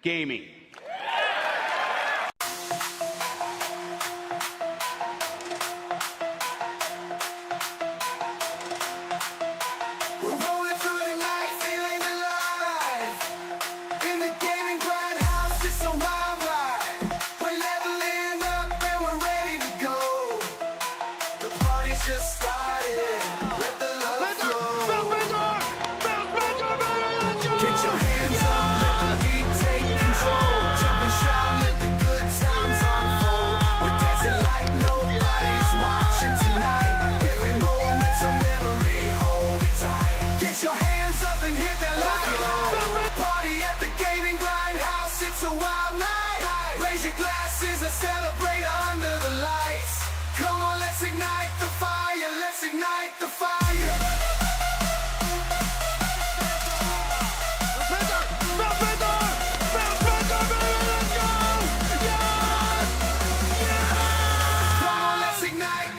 gaming. Celebrate under the lights. Come on, let's ignite the fire. Let's ignite the fire. Come on, let's ignite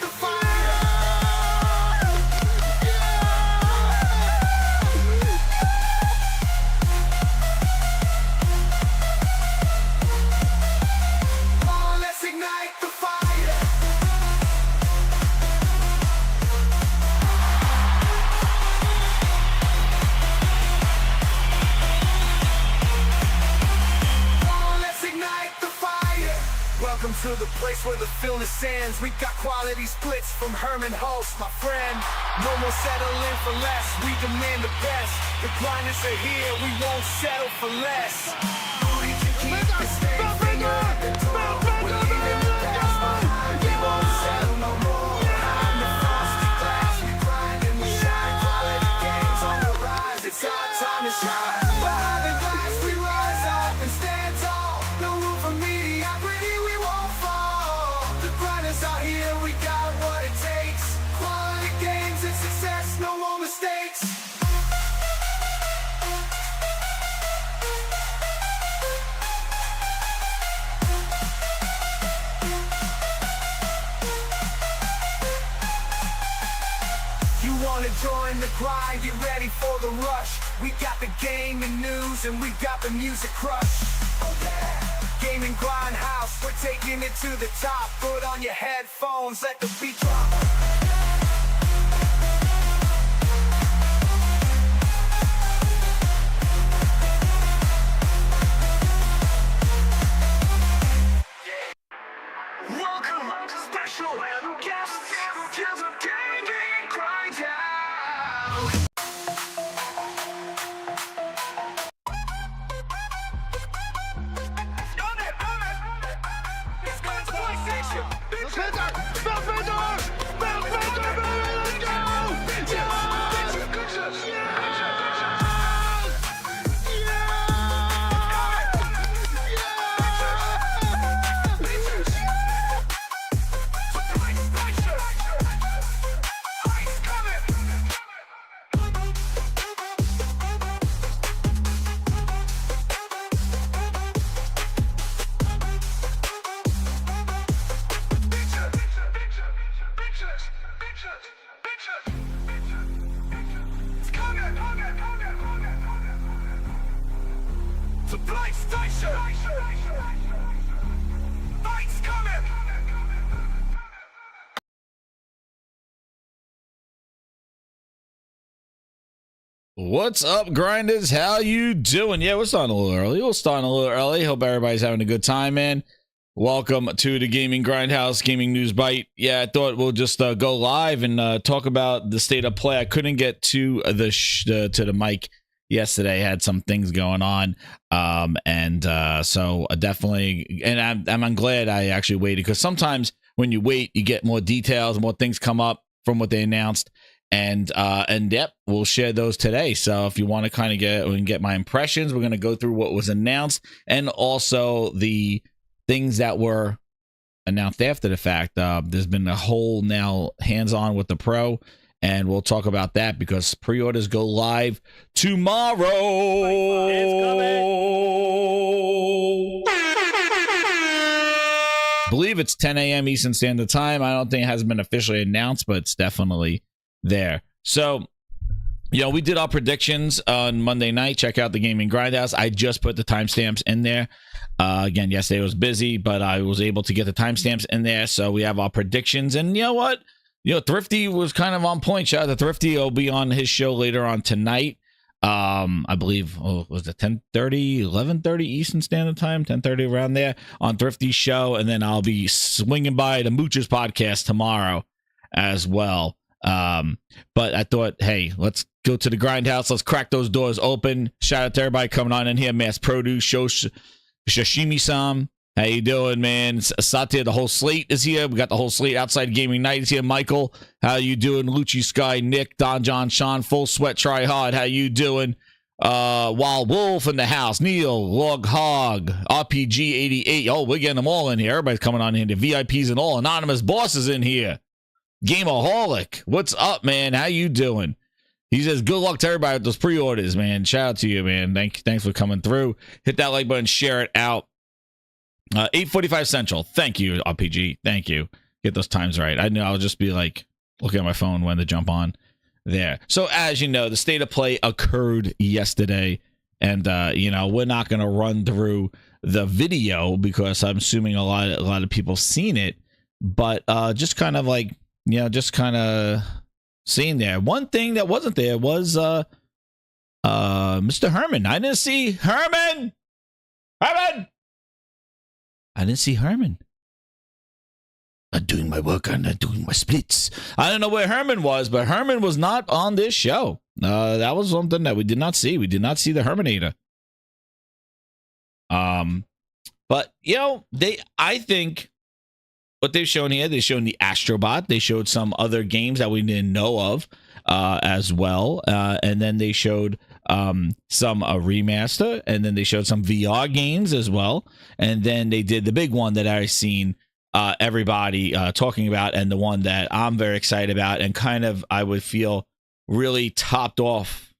the fire. Welcome to the place where the film ends. We got quality splits from Herman Hulse, my friend. No more settling for less, we demand the best. The grinders are here, we won't settle for less. We can keep the same finger at the door. We're leaving the past behind, we won't settle no more. Behind the frosty glass, we grind and we shine. Quality games on the rise, it's our time to shine. Behind the glass, we rise up and stand tall. No room for mediocrity, we won't fall. The grinders are here, we got what it takes. Quality games and success, no more mistakes. You wanna join the grind, get ready for the rush. We got the gaming news and we got the music crush. Oh yeah. Gaming Grindhouse, we're taking it to the top. Put on your headphones, let the beat drop. Welcome, special guests to the Gaming Grindhouse. The PlayStation! Fight's coming! What's up, grinders? How you doing? Yeah, we're starting a little early. Hope everybody's having a good time, man. Welcome to the Gaming Grindhouse Gaming News Bite. Yeah, I thought we'll just go live and talk about the state of play. I couldn't get to the mic yesterday. I had some things going on, so definitely, and I'm glad I actually waited, because sometimes when you wait, you get more details, more things come up from what they announced, and yep, we'll share those today. So if you want to kind of get my impressions, we're going to go through what was announced and also the things that were announced after the fact. There's been a whole now hands-on with the Pro, and we'll talk about that because pre-orders go live tomorrow. I believe it's 10 a.m. Eastern Standard Time. I don't think it hasn't been officially announced, but it's definitely there. So We did our predictions on Monday night. Check out the Gaming Grindhouse. I just put the timestamps in there. Again, yesterday was busy, but I was able to get the timestamps in there. So we have our predictions. And you know what? Thrifty was kind of on point. Shout out to Thrifty. He'll be on his show later on tonight. I believe, was it 10:30, 11:30 Eastern Standard Time, 10:30 around there on Thrifty's show. And then I'll be swinging by the Moochers podcast tomorrow as well. But I thought, hey, let's go to the Grindhouse. Let's crack those doors open. Shout out to everybody coming on in here. Mass Produce, Shashimi-san. How you doing, man? Satya, the whole slate is here. We got the whole slate. Outside Gaming Night is here. Michael, how you doing? Lucci Sky, Nick, Don John, Sean, Full Sweat, Try Hard. How you doing? Wild Wolf in the house. Neil, Log Hog, RPG 88. Oh, we're getting them all in here. Everybody's coming on in. The VIPs and all. Anonymous Boss is in here. Gameaholic, what's up, man? How you doing? He says, good luck to everybody with those pre-orders, man. Shout out to you, man. Thanks for coming through. Hit that like button, share it out. 8:45 Central. Thank you, RPG. Thank you. Get those times right. I know I'll just be like looking at my phone when to jump on there. So as you know, the state of play occurred yesterday, and we're not going to run through the video because I'm assuming a lot of people have seen it, but just kind of like, just kind of seeing there. One thing that wasn't there was Mr. Herman. I didn't see Herman. I didn't see Herman. Not doing my work. I'm not doing my splits. I don't know where Herman was, but Herman was not on this show. That was something that we did not see. We did not see the Herminator. But I think what they've shown here, they've shown the Astrobot. They showed some other games that we didn't know of as well. And then they showed some remaster. And then they showed some VR games as well. And then they did the big one that I've seen everybody talking about, and the one that I'm very excited about, and kind of, I would feel, really topped off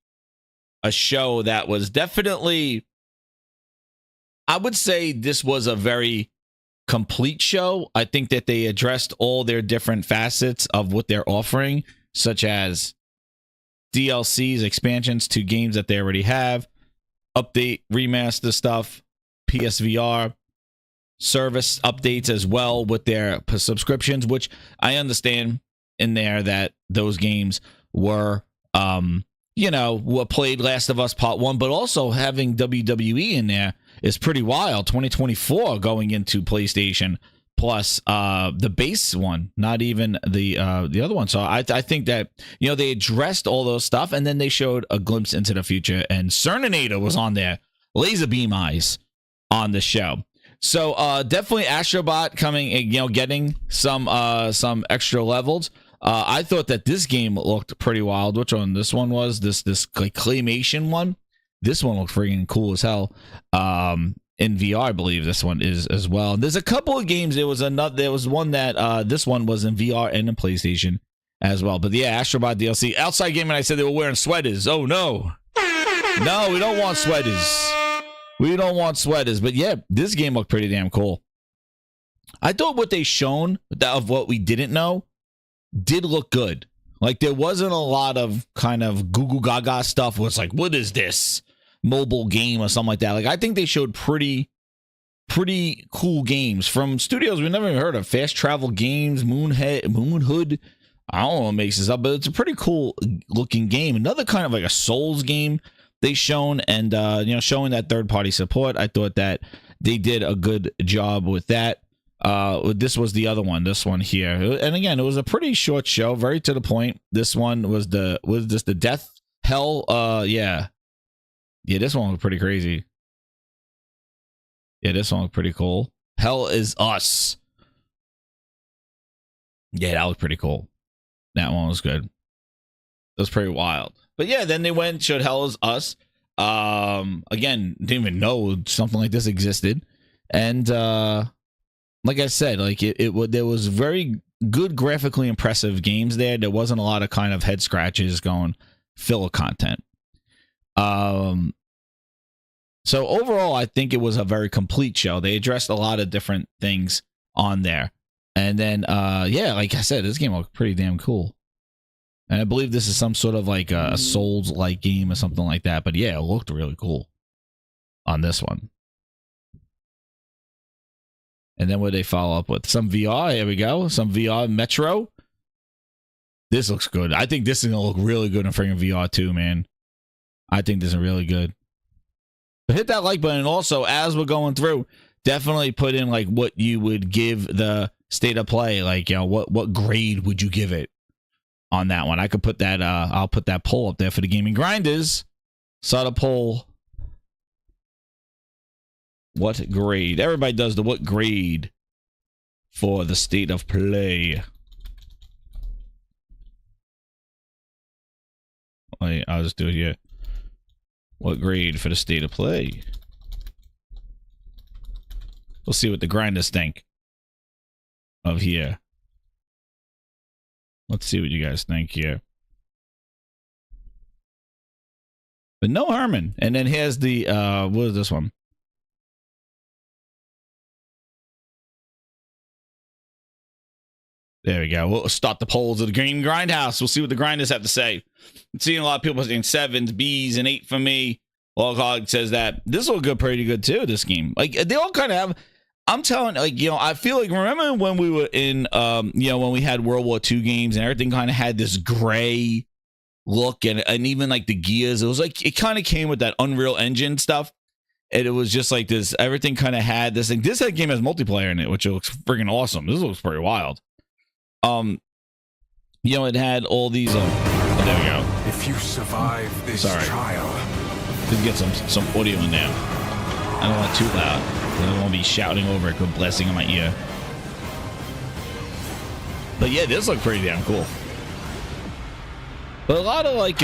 a show that was definitely, I would say this was a very complete show. I think that they addressed all their different facets of what they're offering, such as DLCs, expansions to games that they already have, update, remaster stuff, PSVR, service updates as well with their subscriptions, which I understand in there that those games were, what played Last of Us Part 1, but also having WWE in there is pretty wild. 2024 going into PlayStation Plus, the base one, not even the other one. So I think that, they addressed all those stuff, and then they showed a glimpse into the future, and Cerninator was on there, laser beam eyes on the show. So definitely Astrobot coming, getting some extra levels. I thought that this game looked pretty wild. Which one? This one was this like claymation one. This one looked freaking cool as hell. In VR, I believe this one is as well. There's a couple of games. There was one that this one was in VR and in PlayStation as well. But yeah, Astrobot DLC. Outside Gaming, I said they were wearing sweaters. Oh no, no, we don't want sweaters. We don't want sweaters. But yeah, this game looked pretty damn cool. I thought what they shown of what we didn't know did look good. Like, there wasn't a lot of kind of goo gaga stuff where it's like, what is this mobile game or something like that? Like, I think they showed pretty cool games from studios we never even heard of. Fast Travel Games, Moonhood. I don't know what makes this up, but it's a pretty cool looking game. Another kind of like a Souls game they shown, and showing that third-party support. I thought that they did a good job with that. This was the other one, this one here, and again, it was a pretty short show, very to the point. This one was the Death Hell. Yeah, this one was pretty crazy. Yeah, this one was pretty cool. Hell is Us. Yeah, that was pretty cool. That one was good. It was pretty wild. But yeah, then they went and showed Hell is Us. Again, didn't even know something like this existed. And like I said, like there was very good, graphically impressive games there. There wasn't a lot of kind of head scratches going filler content. So overall, I think it was a very complete show. They addressed a lot of different things on there. And then, like I said, this game looked pretty damn cool. And I believe this is some sort of like a Souls-like game or something like that. But yeah, it looked really cool on this one. And then what they follow up with? Some VR. Here we go. Some VR Metro. This looks good. I think this is going to look really good in freaking VR too, man. I think this is really good. But hit that like button. And also, as we're going through, definitely put in like what you would give the state of play. Like, you know, what grade would you give it on that one? I could put that, I'll put that poll up there for the gaming grinders. Saw the poll. What grade? Everybody does the what grade for the state of play. Wait, I'll just do it here. What grade for the state of play? We'll see what the grinders think of here. Let's see what you guys think here. But no Herman. And then here's the, what is this one? There we go. We'll start the polls of the Green Grindhouse. We'll see what the grinders have to say. I'm seeing a lot of people saying 7s, Bs, and 8 for me. Logog says that this will go pretty good too, this game. Like, they all kind of have, I'm telling, like, you know, I feel like, remember when we were in, you know, when we had World War II games and everything kind of had this gray look and even like the gears, it was like, it kind of came with that Unreal Engine stuff. And it was just like this, everything kind of had this thing. This game has multiplayer in it, which looks freaking awesome. This looks pretty wild. You know, it had all these, oh, there we go. If you survive this trial, did get some audio in there. I don't want it too loud. I don't want to be shouting over it, go blasting in my ear. But yeah, this looked pretty damn cool. But a lot of like,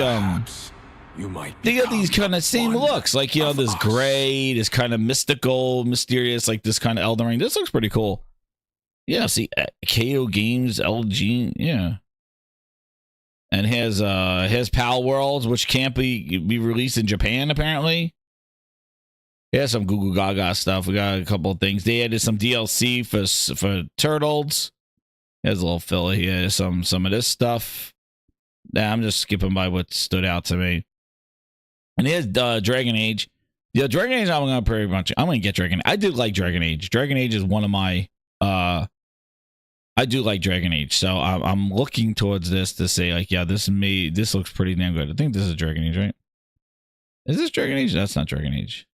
you might they got these kind of same looks, like, you know, this gray, this kind of mystical, mysterious, like this kind of Elden Ring. This looks pretty cool. Yeah, see, KO Games, LG, yeah. And has Pal Worlds, which can't be released in Japan, apparently. Yeah, some Google Gaga stuff. We got a couple of things. They added some DLC for Turtles. There's a little filler here. Some of this stuff. Nah, I'm just skipping by what stood out to me. And here's Dragon Age. Yeah, Dragon Age, I'm gonna get Dragon. I do like Dragon Age. Dragon Age is one of my I do like Dragon Age, so I'm looking towards this to say, like, yeah, this looks pretty damn good. I think this is Dragon Age, right? Is this Dragon Age? That's not Dragon Age.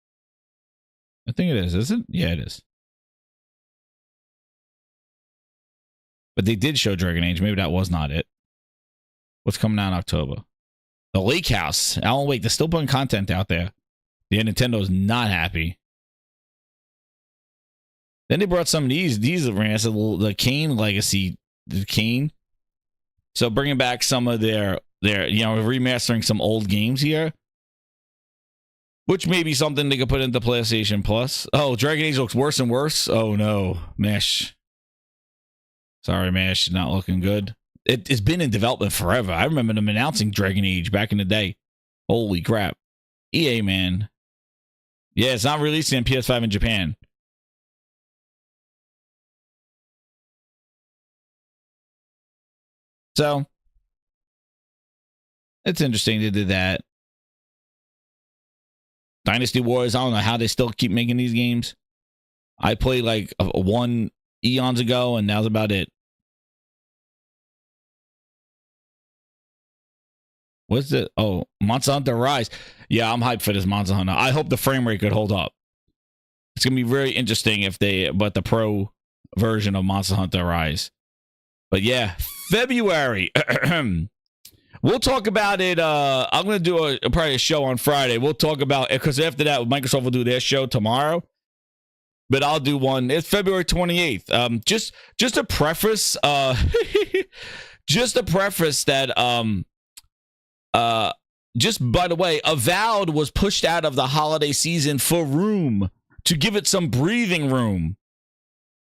I think it is it? Yeah, it is. But they did show Dragon Age. Maybe that was not it. What's coming out in October? The Lake House. Alan Wake, they're still putting content out there. Yeah, Nintendo's not happy. Then they brought some of these the Kane Legacy, the Kane. So bringing back some of their, you know, remastering some old games here, which may be something they could put into PlayStation Plus. Oh, Dragon Age looks worse and worse. Oh no, Mesh. Sorry, Mesh, not looking good. It's been in development forever. I remember them announcing Dragon Age back in the day. Holy crap. EA, man. Yeah, it's not releasing on PS5 in Japan. So, it's interesting they did that. Dynasty Wars, I don't know how they still keep making these games. I played like one eons ago, and now's about it. What's it? Oh, Monster Hunter Rise. Yeah, I'm hyped for this Monster Hunter. I hope the frame rate could hold up. It's going to be very interesting but the pro version of Monster Hunter Rise. But yeah, February. We'll talk about it. I'm going to do probably a show on Friday. We'll talk about it because after that, Microsoft will do their show tomorrow. But I'll do one. It's February 28th. Just a preface. Just a preface that just by the way, Avowed was pushed out of the holiday season for room to give it some breathing room,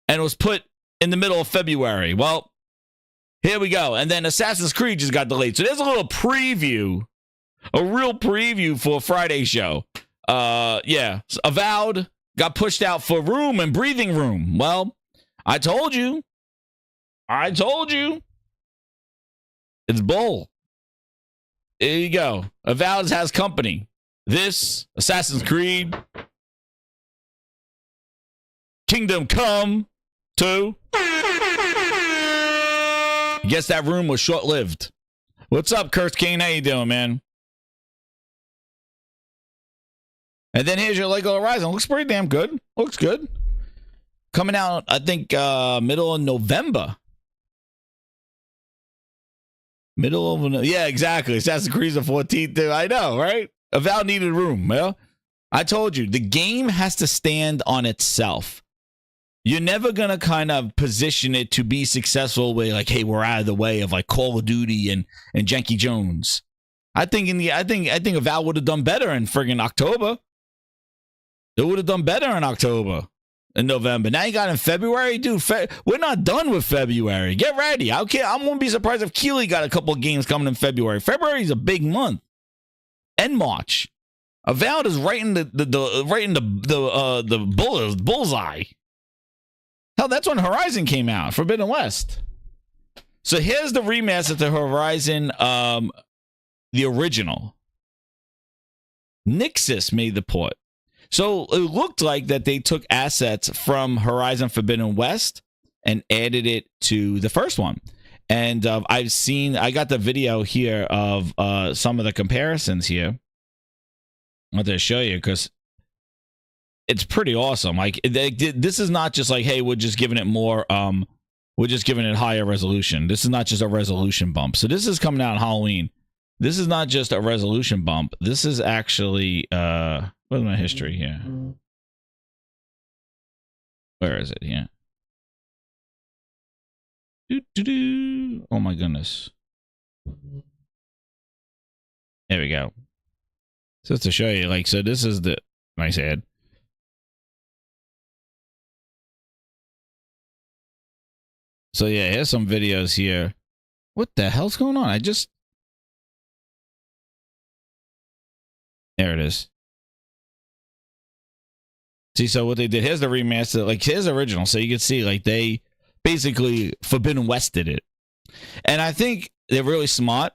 and it was put in the middle of February. Well, here we go. And then Assassin's Creed just got delayed. So there's a little preview, a real preview for a Friday show. Yeah, so Avowed got pushed out for room and breathing room. Well, I told you. It's bull. There you go. Avowed has company. This Assassin's Creed Kingdom Come 2. I guess that room was short-lived. What's up, Kurt Kane? How you doing, man? And then here's your Lego Horizon. Looks pretty damn good. Looks good. Coming out, I think, middle of November. Yeah, exactly. Assassin's Creed the 14th, too. I know, right? Avowed needed room, yeah? I told you, the game has to stand on itself. You're never going to kind of position it to be successful with, like, hey, we're out of the way of, like, Call of Duty and Janky Jones. I think Avowed would have done better in friggin' October. It would have done better in October. In November. Now you got in February, dude. We're not done with February. Get ready. I won't be surprised if Keeley got a couple of games coming in February. February is a big month, and March. Avowed is right in the bullseye. Hell, that's when Horizon came out, Forbidden West. So here's the remaster to Horizon, the original. Nixxes made the port. So it looked like that they took assets from Horizon Forbidden West and added it to the first one. And I got the video here of some of the comparisons here. I want to show you because it's pretty awesome. Like this is not just like, hey, we're just giving it more, we're just giving it higher resolution. This is not just a resolution bump. So this is coming out on Halloween. This is not just a resolution bump. This is actually where's my history here? Where is it here? Oh my goodness. There we go. So just to show you, like, so this is the nice ad. So yeah, here's some videos here. What the hell's going on? There it is. See, so what they did, here's the remaster, like here's the original. So you can see, like, they basically Forbidden Wested it. And I think they're really smart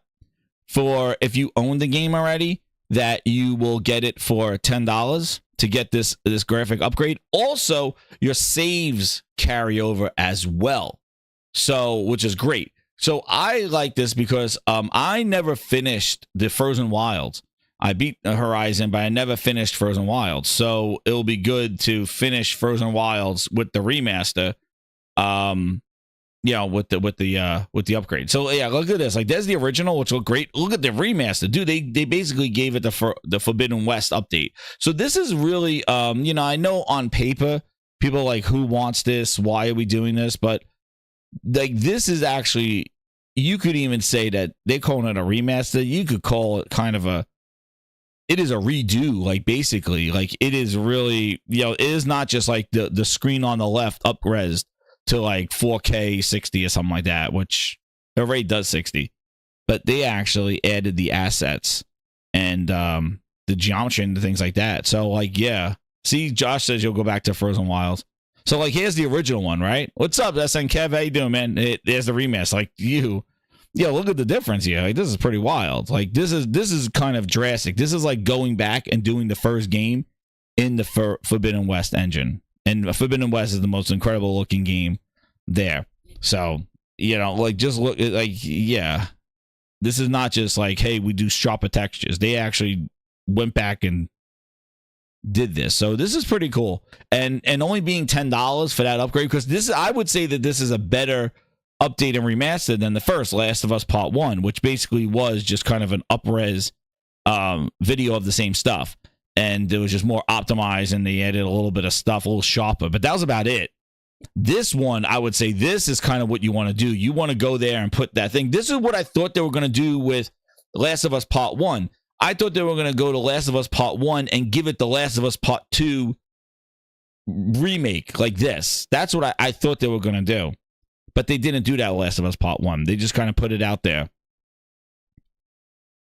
for if you own the game already, that you will get it for $10 to get this graphic upgrade. Also, your saves carry over as well. So, which is great. So I like this because I never finished the Frozen Wilds. I beat Horizon, but I never finished Frozen Wilds. So it'll be good to finish Frozen Wilds with the remaster, with the upgrade. So yeah, look at this. Like there's the original, which looked great. Look at the remaster, dude. They basically gave it the Forbidden West update. So this is really, I know on paper people are like, who wants this? Why are we doing this? But like this is actually, you could even say that they're calling it a remaster. You could call it kind of it is a redo, like basically, like it is really, it is not just like the screen on the left up-resed to like 4K 60 or something like that, which it already does 60, but they actually added the assets and the geometry and things like that. So like, yeah, see, Josh says you'll go back to Frozen Wilds. So like, here's the original one, right? What's up, SN Kev? How you doing, man? There's the remaster. Like look at the difference here. Like this is pretty wild. Like this is kind of drastic. This is like going back and doing the first game in the Forbidden West engine. And Forbidden West is the most incredible looking game there. So, like just look like, yeah, this is not just like, hey, we do sharper textures. They actually went back and did this. So this is pretty cool. And only being $10 for that upgrade, because I would say that this is a better update and remastered than the first Last of Us Part 1, which basically was just kind of an up-res video of the same stuff. And it was just more optimized, and they added a little bit of stuff, a little sharper. But that was about it. This one, I would say this is kind of what you want to do. You want to go there and put that thing. This is what I thought they were going to do with Last of Us Part 1. I thought they were going to go to Last of Us Part 1 and give it the Last of Us Part 2 remake like this. That's what I thought they were going to do. But they didn't do that with Last of Us Part 1. They just kind of put it out there.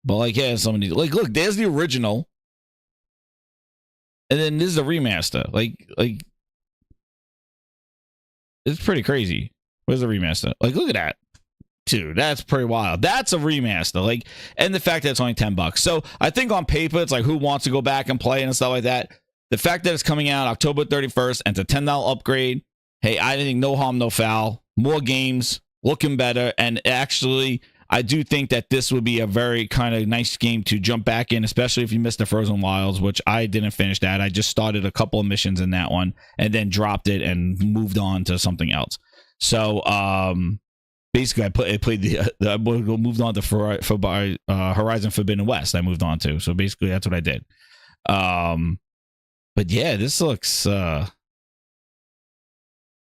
But like, yeah, somebody, like, look, there's the original. And then this is a remaster. Like, it's pretty crazy. Where's the remaster? Like, look at that. Dude, that's pretty wild. That's a remaster. Like, and the fact that it's only $10. So I think on paper, it's like, who wants to go back and play and stuff like that? The fact that it's coming out October 31st and it's a $10 upgrade. Hey, I think no harm, no foul. More games, looking better. And actually, I do think that this would be a very kind of nice game to jump back in, especially if you missed the Frozen Wilds, which I didn't finish that. I just started a couple of missions in that one and then dropped it and moved on to something else. So, basically, I moved on to Horizon Forbidden West. I moved on to. So basically, that's what I did. But yeah, this looks. Yeah,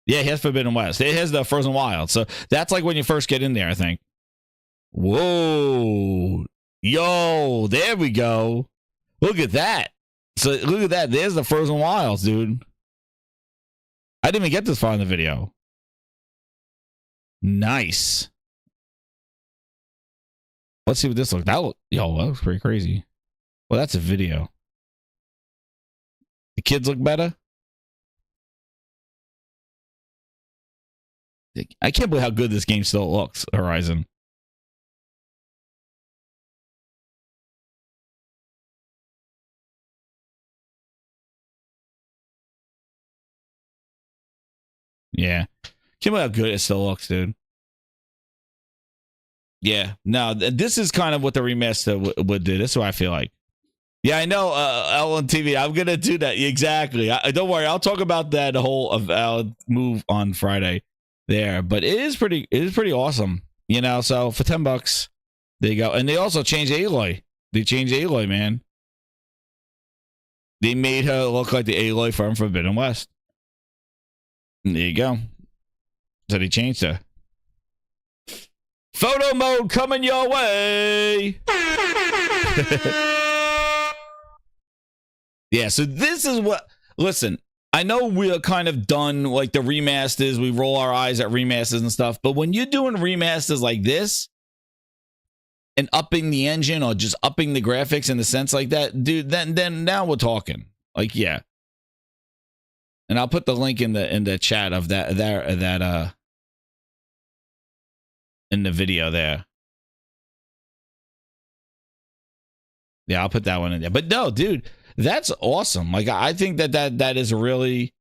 it has Forbidden West. It has the Frozen Wild. So that's like when you first get in there, I think. Whoa. Yo, there we go. Look at that. So look at that. There's the Frozen Wilds, dude. I didn't even get this far in the video. Nice. Let's see what this looks. That looks pretty crazy. Well, that's a video. The kids look better. I can't believe how good this game still looks, Horizon. Yeah. Can't believe how good it still looks, dude. Yeah. No, this is kind of what the remaster would do. This is what I feel like. Yeah, I know, Ellen TV. I'm gonna do that exactly. Don't worry. I'll talk about that whole move on Friday there. But it is pretty awesome. You know. So for $10, there you go. And they also changed Aloy. They changed Aloy, man. They made her look like the Aloy from Forbidden West. And there you go. So they changed her. Photo mode coming your way. Yeah, so this is what. Listen, I know we're kind of done like the remasters. We roll our eyes at remasters and stuff. But when you're doing remasters like this and upping the engine or just upping the graphics in the sense like that, dude, then now we're talking. Like, yeah. And I'll put the link in the chat of that in the video there. Yeah, I'll put that one in there. But no, dude, that's awesome. Like, I think that is really,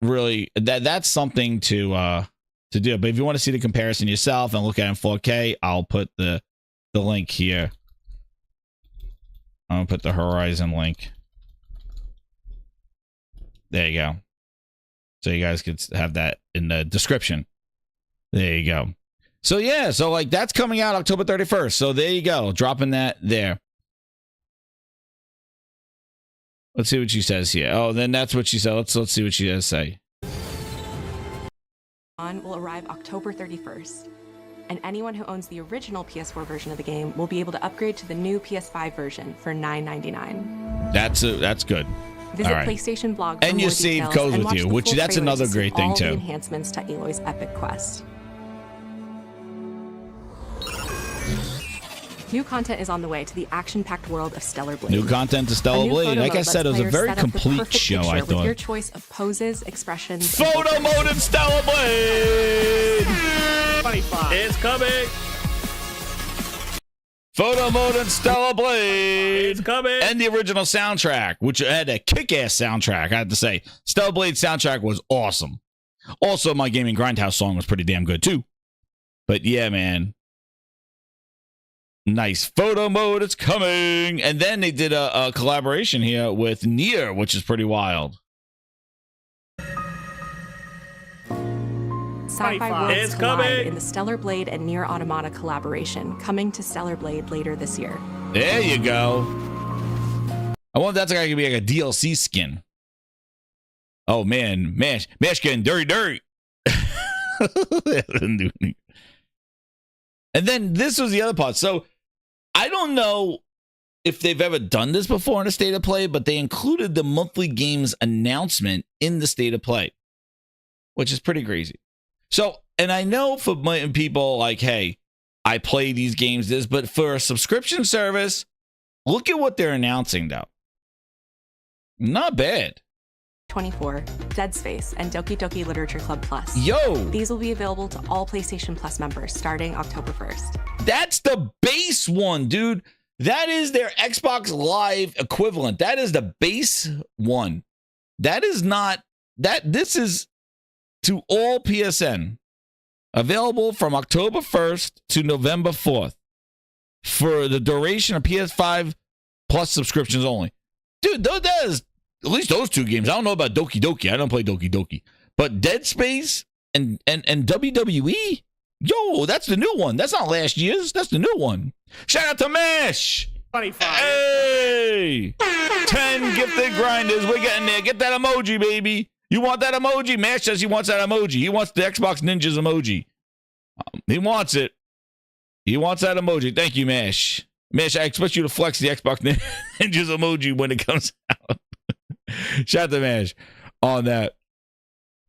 really that's something to do. But if you want to see the comparison yourself and look at it in 4K, I'll put the link here. I'm gonna put the Horizon link. There you go. So you guys could have that in the description. There you go. So yeah, so like that's coming out October 31st. So there you go, dropping that there. Let's see what she says here. Oh, then that's what she said. Let's see what she does say. Will arrive October 31st, and anyone who owns the original PS4 version of the game will be able to upgrade to the new PS5 version for $9.99. That's good. Visit right. PlayStation blog and your save goes with you, which that's another great thing too. All the enhancements to Aloy's epic quest. New content is on the way to the action-packed world of Stellar Blade. New content to Stellar Blade. Like I said, it was a very complete show, I thought. With your choice of poses, expressions, photo mode in Stellar Blade! It's coming! Photo mode in Stellar Blade! It's coming! And the original soundtrack, which had a kick-ass soundtrack, I have to say. Stellar Blade soundtrack was awesome. Also, my Gaming Grindhouse song was pretty damn good, too. But yeah, man. Nice photo mode, it's coming. And then they did a collaboration here with Nier, which is pretty wild. Sci-fi worlds collide in the Stellar Blade and Nier Automata collaboration, coming to Stellar Blade later this year. There you go. I wonder if that's going to be like a DLC skin. Oh man, Mash getting dirty. And then this was the other part. So I don't know if they've ever done this before in a State of Play, but they included the monthly games announcement in the State of Play, which is pretty crazy. So, and I know for people like, hey, I play these games but for a subscription service, look at what they're announcing though. Not bad. 24, Dead Space, and Doki Doki Literature Club Plus. Yo! These will be available to all PlayStation Plus members starting October 1st. That's the base one, dude. That is their Xbox Live equivalent. That is the base one. That is not that. This is to all PSN. Available from October 1st to November 4th for the duration of PS5 Plus subscriptions only. Dude, that is at least those two games. I don't know about Doki Doki. I don't play Doki Doki. But Dead Space and WWE? Yo, that's the new one. That's not last year's. That's the new one. Shout out to Mesh. 25. Hey! 10 gifted grinders. We're getting there. Get that emoji, baby. You want that emoji? Mesh says he wants that emoji. He wants the Xbox Ninjas emoji. He wants it. He wants that emoji. Thank you, Mesh. Mesh, I expect you to flex the Xbox Ninjas emoji when it comes out. Shout out to Mesh on that.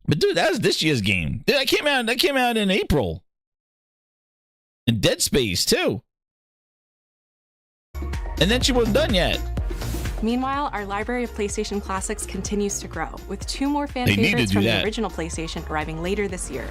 But dude, that was this year's game. Dude, that came out in April. And Dead Space too. And then she wasn't done yet. Meanwhile, our library of PlayStation classics continues to grow, with 2 more fan They need to favorites do from that. the original PlayStation arriving later this year.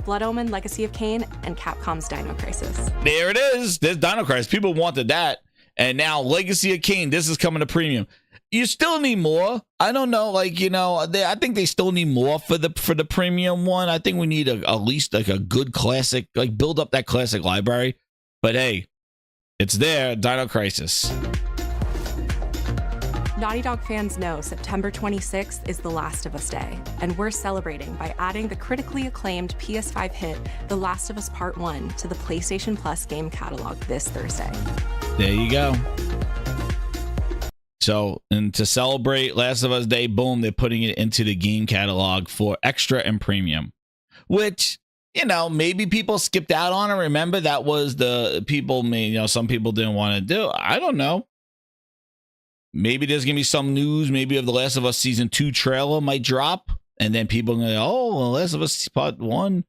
Blood Omen, Legacy of Kain, and Capcom's Dino Crisis. There it is. There's Dino Crisis. People wanted that. And now Legacy of Kain, this is coming to premium. You still need more. I don't know, like, you know, I think they still need more for the premium one. I think we need at least like a good classic, like build up that classic library. But hey, it's there, Dino Crisis. Naughty Dog fans know September 26th is The Last of Us Day, and we're celebrating by adding the critically acclaimed PS5 hit The Last of Us Part 1 to the PlayStation Plus game catalog this Thursday. There you go. So, and to celebrate Last of Us Day, boom, they're putting it into the game catalog for extra and premium, which, you know, maybe people skipped out on it. Remember, that was the people, you know, some people didn't want to do. I don't know. Maybe there's going to be some news. Maybe of the Last of Us Season 2 trailer might drop. And then people are going to go, oh, well, Last of Us Part 1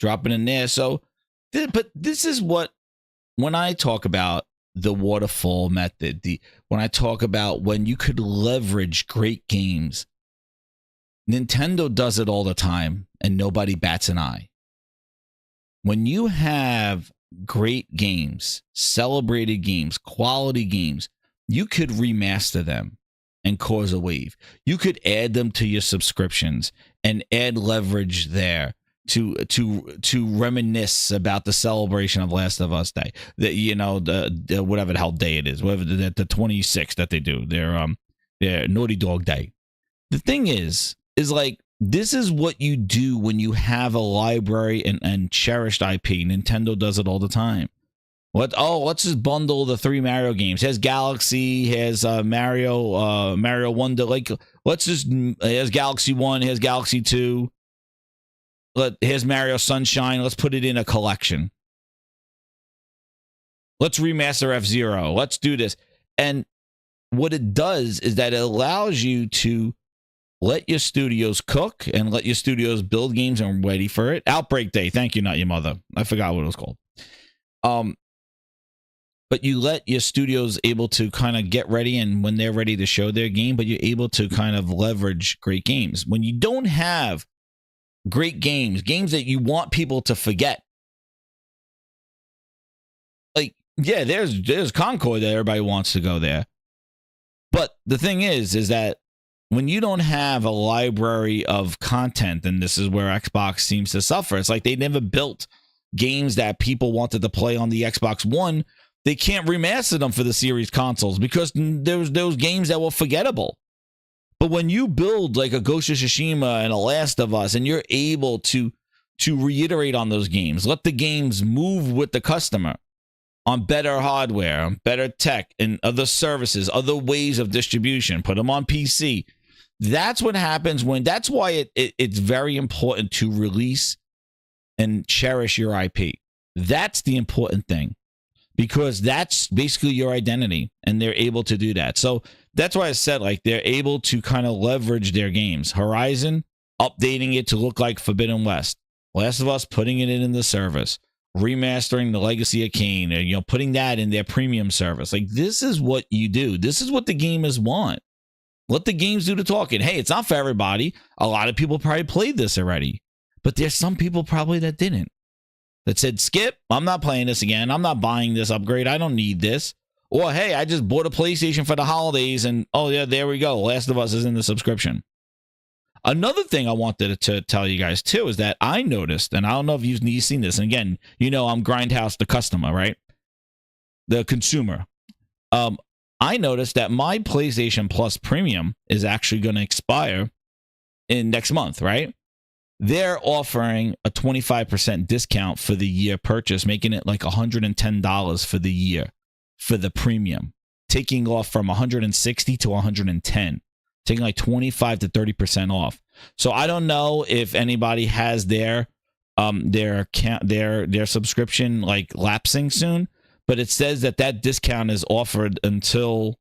dropping in there. So, but this is what, when I talk about the waterfall method, when I talk about when you could leverage great games, Nintendo does it all the time and nobody bats an eye. When you have great games, celebrated games, quality games, you could remaster them and cause a wave. You could add them to your subscriptions and add leverage there to reminisce about the celebration of Last of Us Day. The, you know, the whatever the hell day it is, whatever the 26th that they do, their Naughty Dog Day. The thing is like, this is what you do when you have a library and cherished IP. Nintendo does it all the time. Let's just bundle the 3 Mario games. Here's Galaxy, here's Mario Wonder. Like, here's Galaxy 1, here's Galaxy 2. Here's Mario Sunshine. Let's put it in a collection. Let's remaster F-Zero. Let's do this. And what it does is that it allows you to let your studios cook and let your studios build games and ready for it. Outbreak Day. Thank you, not your mother. I forgot what it was called. But you let your studios able to kind of get ready, and when they're ready to show their game, but you're able to kind of leverage great games. When you don't have great games that you want people to forget, like, yeah, there's Concord that everybody wants to go there. But the thing is that when you don't have a library of content, and this is where Xbox seems to suffer, it's like they never built games that people wanted to play on the Xbox One. They can't remaster them for the series consoles because there's those games that were forgettable. But when you build like a Ghost of Tsushima and a Last of Us, and you're able to reiterate on those games, let the games move with the customer on better hardware, on better tech, and other services, other ways of distribution, put them on PC. That's what happens that's why it's very important to release and cherish your IP. That's the important thing, because that's basically your identity, and they're able to do that. So that's why I said, like, they're able to kind of leverage their games. Horizon, updating it to look like Forbidden West. Last of Us, putting it in the service. Remastering the Legacy of Kain, you know, putting that in their premium service. Like, this is what you do. This is what the gamers want. Let the games do the talking. Hey, it's not for everybody. A lot of people probably played this already, but there's some people probably that didn't. That said, skip, I'm not playing this again. I'm not buying this upgrade. I don't need this. Or, hey, I just bought a PlayStation for the holidays and, oh, yeah, there we go. Last of Us is in the subscription. Another thing I wanted to tell you guys, too, is that I noticed, and I don't know if you've seen this, and again, you know I'm Grindhouse the customer, right? The consumer. I noticed that my PlayStation Plus Premium is actually going to expire in next month, right? They're offering a 25% discount for the year purchase, making it like $110 for the year for the premium, taking off from $160 to $110, taking like 25 to 30% off. So I don't know if anybody has their subscription like lapsing soon, but it says that discount is offered until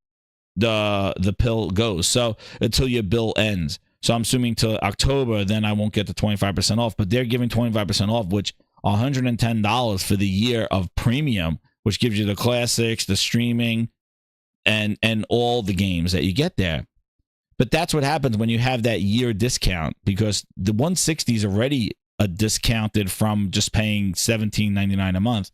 the bill goes. So until your bill ends. So I'm assuming till October, then I won't get the 25% off. But they're giving 25% off, which $110 for the year of premium, which gives you the classics, the streaming, and all the games that you get there. But that's what happens when you have that year discount, because the 160 is already discounted from just paying $17.99 a month.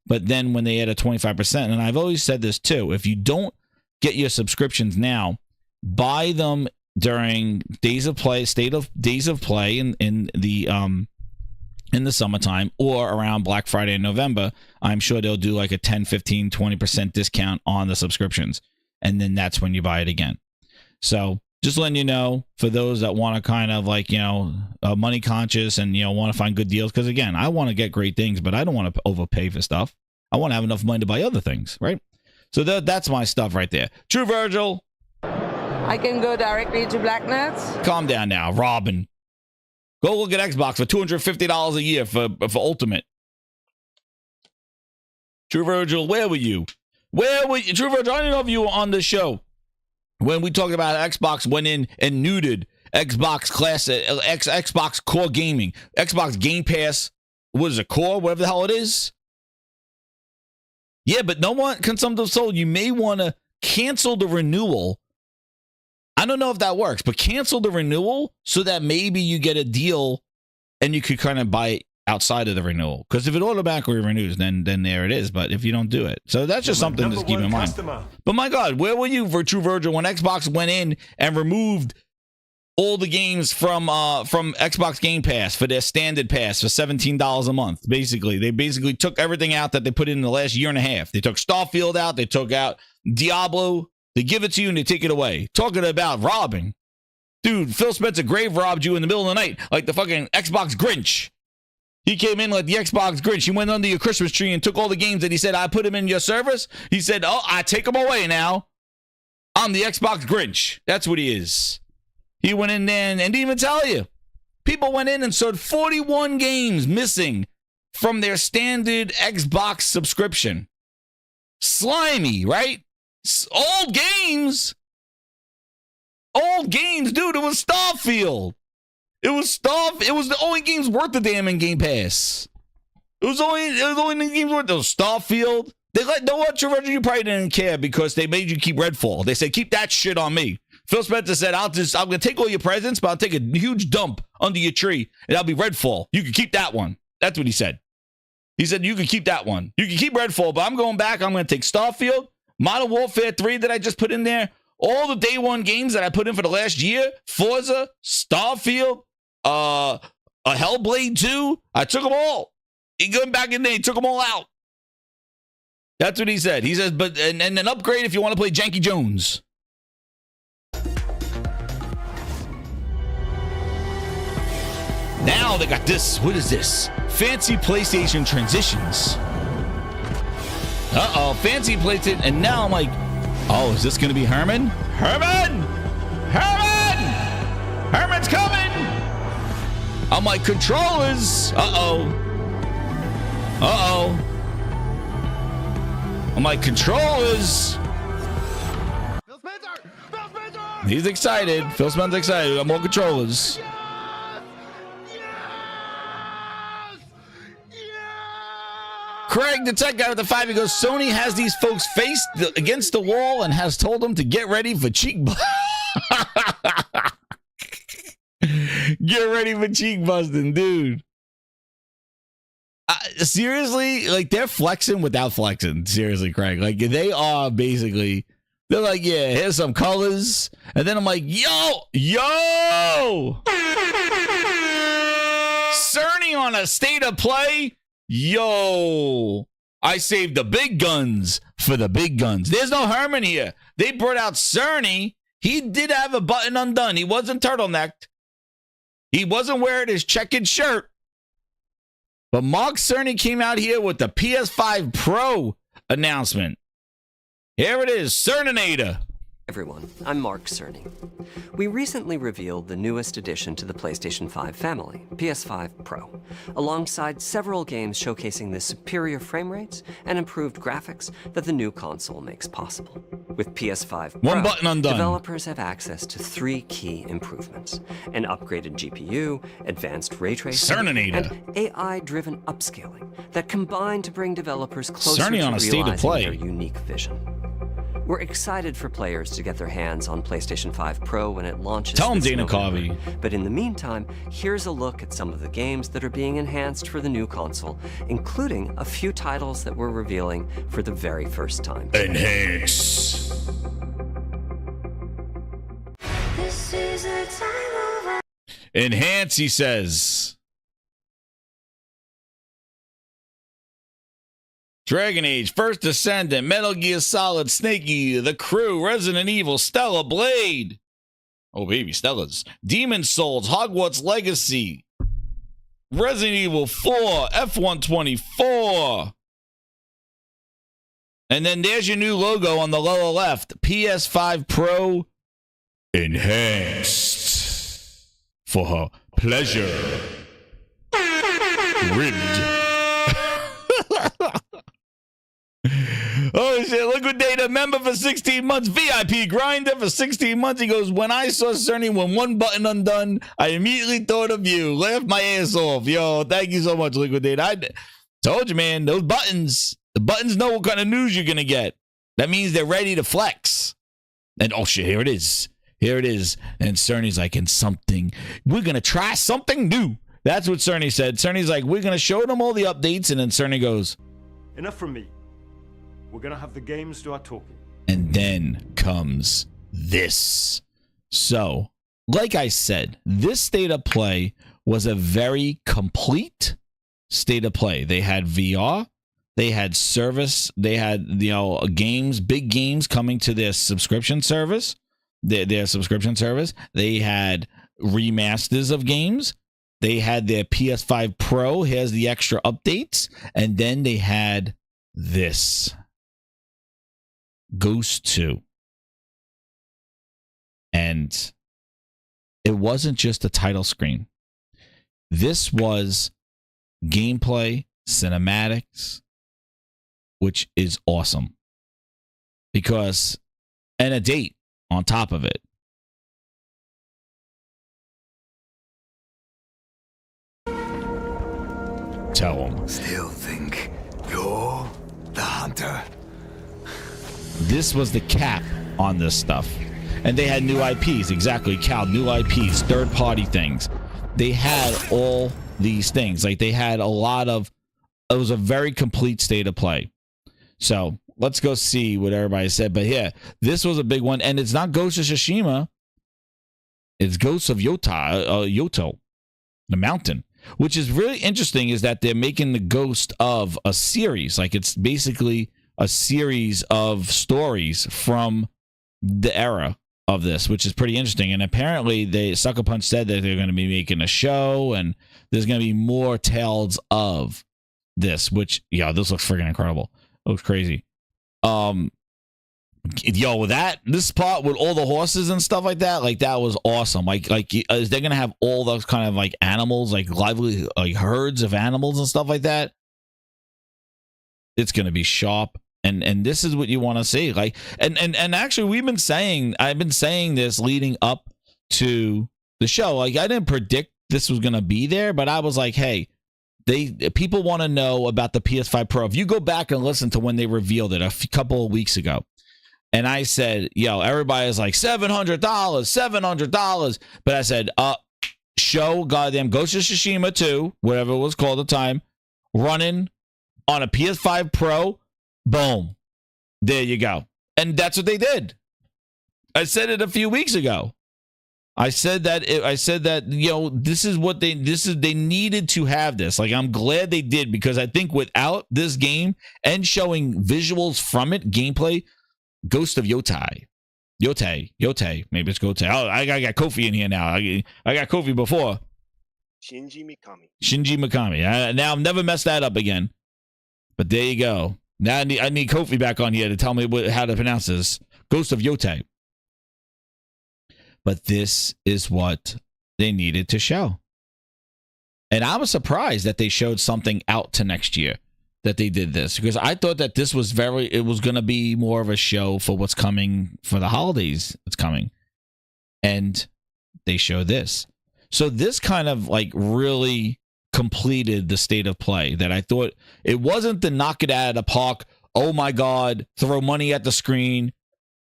But then when they add a 25%, and I've always said this too, if you don't get your subscriptions now, buy them during days of play in the summertime or around Black Friday in November. I'm sure they'll do like a 10, 15, 20% discount on the subscriptions. And then that's when you buy it again. So just letting you know, for those that want to kind of like, money conscious and, want to find good deals. Because again, I want to get great things, but I don't want to overpay for stuff. I want to have enough money to buy other things, right? So that's my stuff right there. True Virgil. I can go directly to Blacknets. Calm down now, Robin. Go look at Xbox for $250 a year for Ultimate. True Virgil, where were you? True Virgil, I don't know if you were on the show when we talked about Xbox went in and neutered Xbox Classic, Xbox Core Gaming, Xbox Game Pass. What is it, Core? Whatever the hell it is. Yeah, but no one can sometimes sold. You may want to cancel the renewal. I don't know if that works, but cancel the renewal so that maybe you get a deal and you could kind of buy it outside of the renewal. Because if it automatically renews, then there it is. But if you don't do it, so that's just something to keep in mind. But my God, where were you, True Virgil, when Xbox went in and removed all the games from Xbox Game Pass for their standard pass for $17 a month? Basically, they took everything out that they put in the last year and a half. They took Starfield out. They took out Diablo. They give it to you and they take it away. Talking about robbing. Dude, Phil Spencer grave robbed you in the middle of the night like the fucking Xbox Grinch. He came in like the Xbox Grinch. He went under your Christmas tree and took all the games that he said, I put them in your service. He said, oh, I take them away now. I'm the Xbox Grinch. That's what he is. He went in there and didn't even tell you. People went in and sold 41 games missing from their standard Xbox subscription. Slimy, right? Old games, dude. It was Starfield. It was the only games worth the damn in Game Pass. It was the only games worth. It was Starfield. No what, you probably didn't care because they made you keep Redfall. They said keep that shit on me. Phil Spencer said I'm gonna take all your presents, but I'll take a huge dump under your tree and I'll be Redfall. You can keep that one. That's what he said. He said you can keep that one. You can keep Redfall, but I'm going back. I'm gonna take Starfield, Modern Warfare 3 that I just put in there, all the day one games that I put in for the last year, Forza, Starfield, a Hellblade 2, I took them all. He got back in there, he took them all out. That's what he said. He says, but and an upgrade if you want to play Janky Jones. Now they got this. What is this? Fancy PlayStation transitions. Uh-oh, fancy PlayStation. And now I'm like, oh, is this going to be Herman? Herman's coming. I'm like, controllers. I'm like, controllers. Phil Spencer! He's excited. Phil Spencer's excited. We got more controllers. Craig, the tech guy with the 5, he goes, Sony has these folks faced against the wall and has told them to get ready for cheek Get ready for cheek busting, dude. Seriously, like they're flexing without flexing. Seriously, Craig. Like they are basically, they're like, yeah, here's some colors. And then I'm like, yo. Cerny on a state of play. Yo. I saved the big guns for the big guns. There's no Herman here. They brought out Cerny. He did have a button undone. He wasn't turtlenecked. He wasn't wearing his checkered shirt. But Mark Cerny came out here with the PS5 Pro announcement. Here it is, Cerninator. Everyone, I'm Mark Cerny. We recently revealed the newest addition to the PlayStation 5 family, PS5 Pro, alongside several games showcasing the superior frame rates and improved graphics that the new console makes possible. With PS5 Pro, one button undone. Developers have access to 3 key improvements: an upgraded GPU, advanced ray tracing, Cerninator, and AI-driven upscaling that combine to bring developers closer Cerny to on a state of realizing play. their unique vision. We're excited for players to get their hands on PlayStation 5 Pro when it launches. Tell 'em, this Dana November. Carvey. But in the meantime, here's a look at some of the games that are being enhanced for the new console, including a few titles that we're revealing for the very first time. Enhance. This is a time of Enhance, he says. Dragon Age, First Descendant, Metal Gear Solid, Snake Eater, The Crew, Resident Evil, Stella Blade. Oh, baby, Stella's. Demon Souls, Hogwarts Legacy, Resident Evil 4, F124. And then there's your new logo on the lower left. PS5 Pro Enhanced. For her pleasure. Ribbed. Oh shit, Liquidator member for 16 months, VIP grinder for 16 months. He goes, when I saw Cerny with one button undone, I immediately thought of you. Laughed my ass off. Yo, thank you so much, Liquidator. I told you, man, those buttons, the buttons know what kind of news you're going to get. That means they're ready to flex. And oh shit, here it is. Here it is. And Cerny's like, and something, we're going to try something new. That's what Cerny said. Cerny's like, we're going to show them all the updates. And then Cerny goes, enough from me. We're gonna have the games do our talking. and then comes this. So, like I said, this state of play was a very complete state of play. They had VR, they had service, they had, games, big games coming to their subscription service, their subscription service. They had remasters of games. They had their PS5 Pro. Here's the extra updates. And then they had this. Ghost 2. And it wasn't just a title screen. This was gameplay, cinematics, which is awesome. Because, and a date on top of it. Tell them. Still think you're the hunter? This was the cap on this stuff. And they had new IPs. Exactly, Cal. New IPs, third-party things. They had all these things. Like, they had a lot of... It was a very complete state of play. So, let's go see what everybody said. But yeah, this was a big one. And it's not Ghost of Tsushima. It's Ghost of Yoto. The mountain. Which is really interesting is that they're making the Ghost of a series. Like, it's basically a series of stories from the era of this, which is pretty interesting. And apparently Sucker Punch said that they're going to be making a show and there's going to be more tales of this, which, this looks freaking incredible. It looks crazy. With this part with all the horses and stuff like that was awesome. Like is they going to have all those kind of like animals, like lively, like herds of animals and stuff like that? It's going to be sharp. And this is what you want to see. Like, and actually I've been saying this leading up to the show. Like, I didn't predict this was going to be there, but I was like, hey, people want to know about the PS5 Pro. If you go back and listen to when they revealed it couple of weeks ago, And I said, yo, everybody's like $700. But I said, show goddamn Ghost of Tsushima 2, whatever it was called at the time, running on a PS5 Pro. Boom. There you go. And that's what they did. I said it a few weeks ago. I said that you know, they needed to have this. Like, I'm glad they did, because I think without this game and showing visuals from it, gameplay, Ghost of Yotai, maybe it's Gotai. Oh, I got Kofi in here now. I got Kofi before. Shinji Mikami. Now I've never messed that up again. But there you go. Now I need Kofi back on here to tell me how to pronounce this. Ghost of Yotai. But this is what they needed to show. And I was surprised that they showed something out to next year, that they did this, because I thought that this was it was going to be more of a show for what's coming for the holidays. It's coming. And they show this. So this kind of like really completed the state of play that I thought. It wasn't the knock it out of the park, oh my God, throw money at the screen.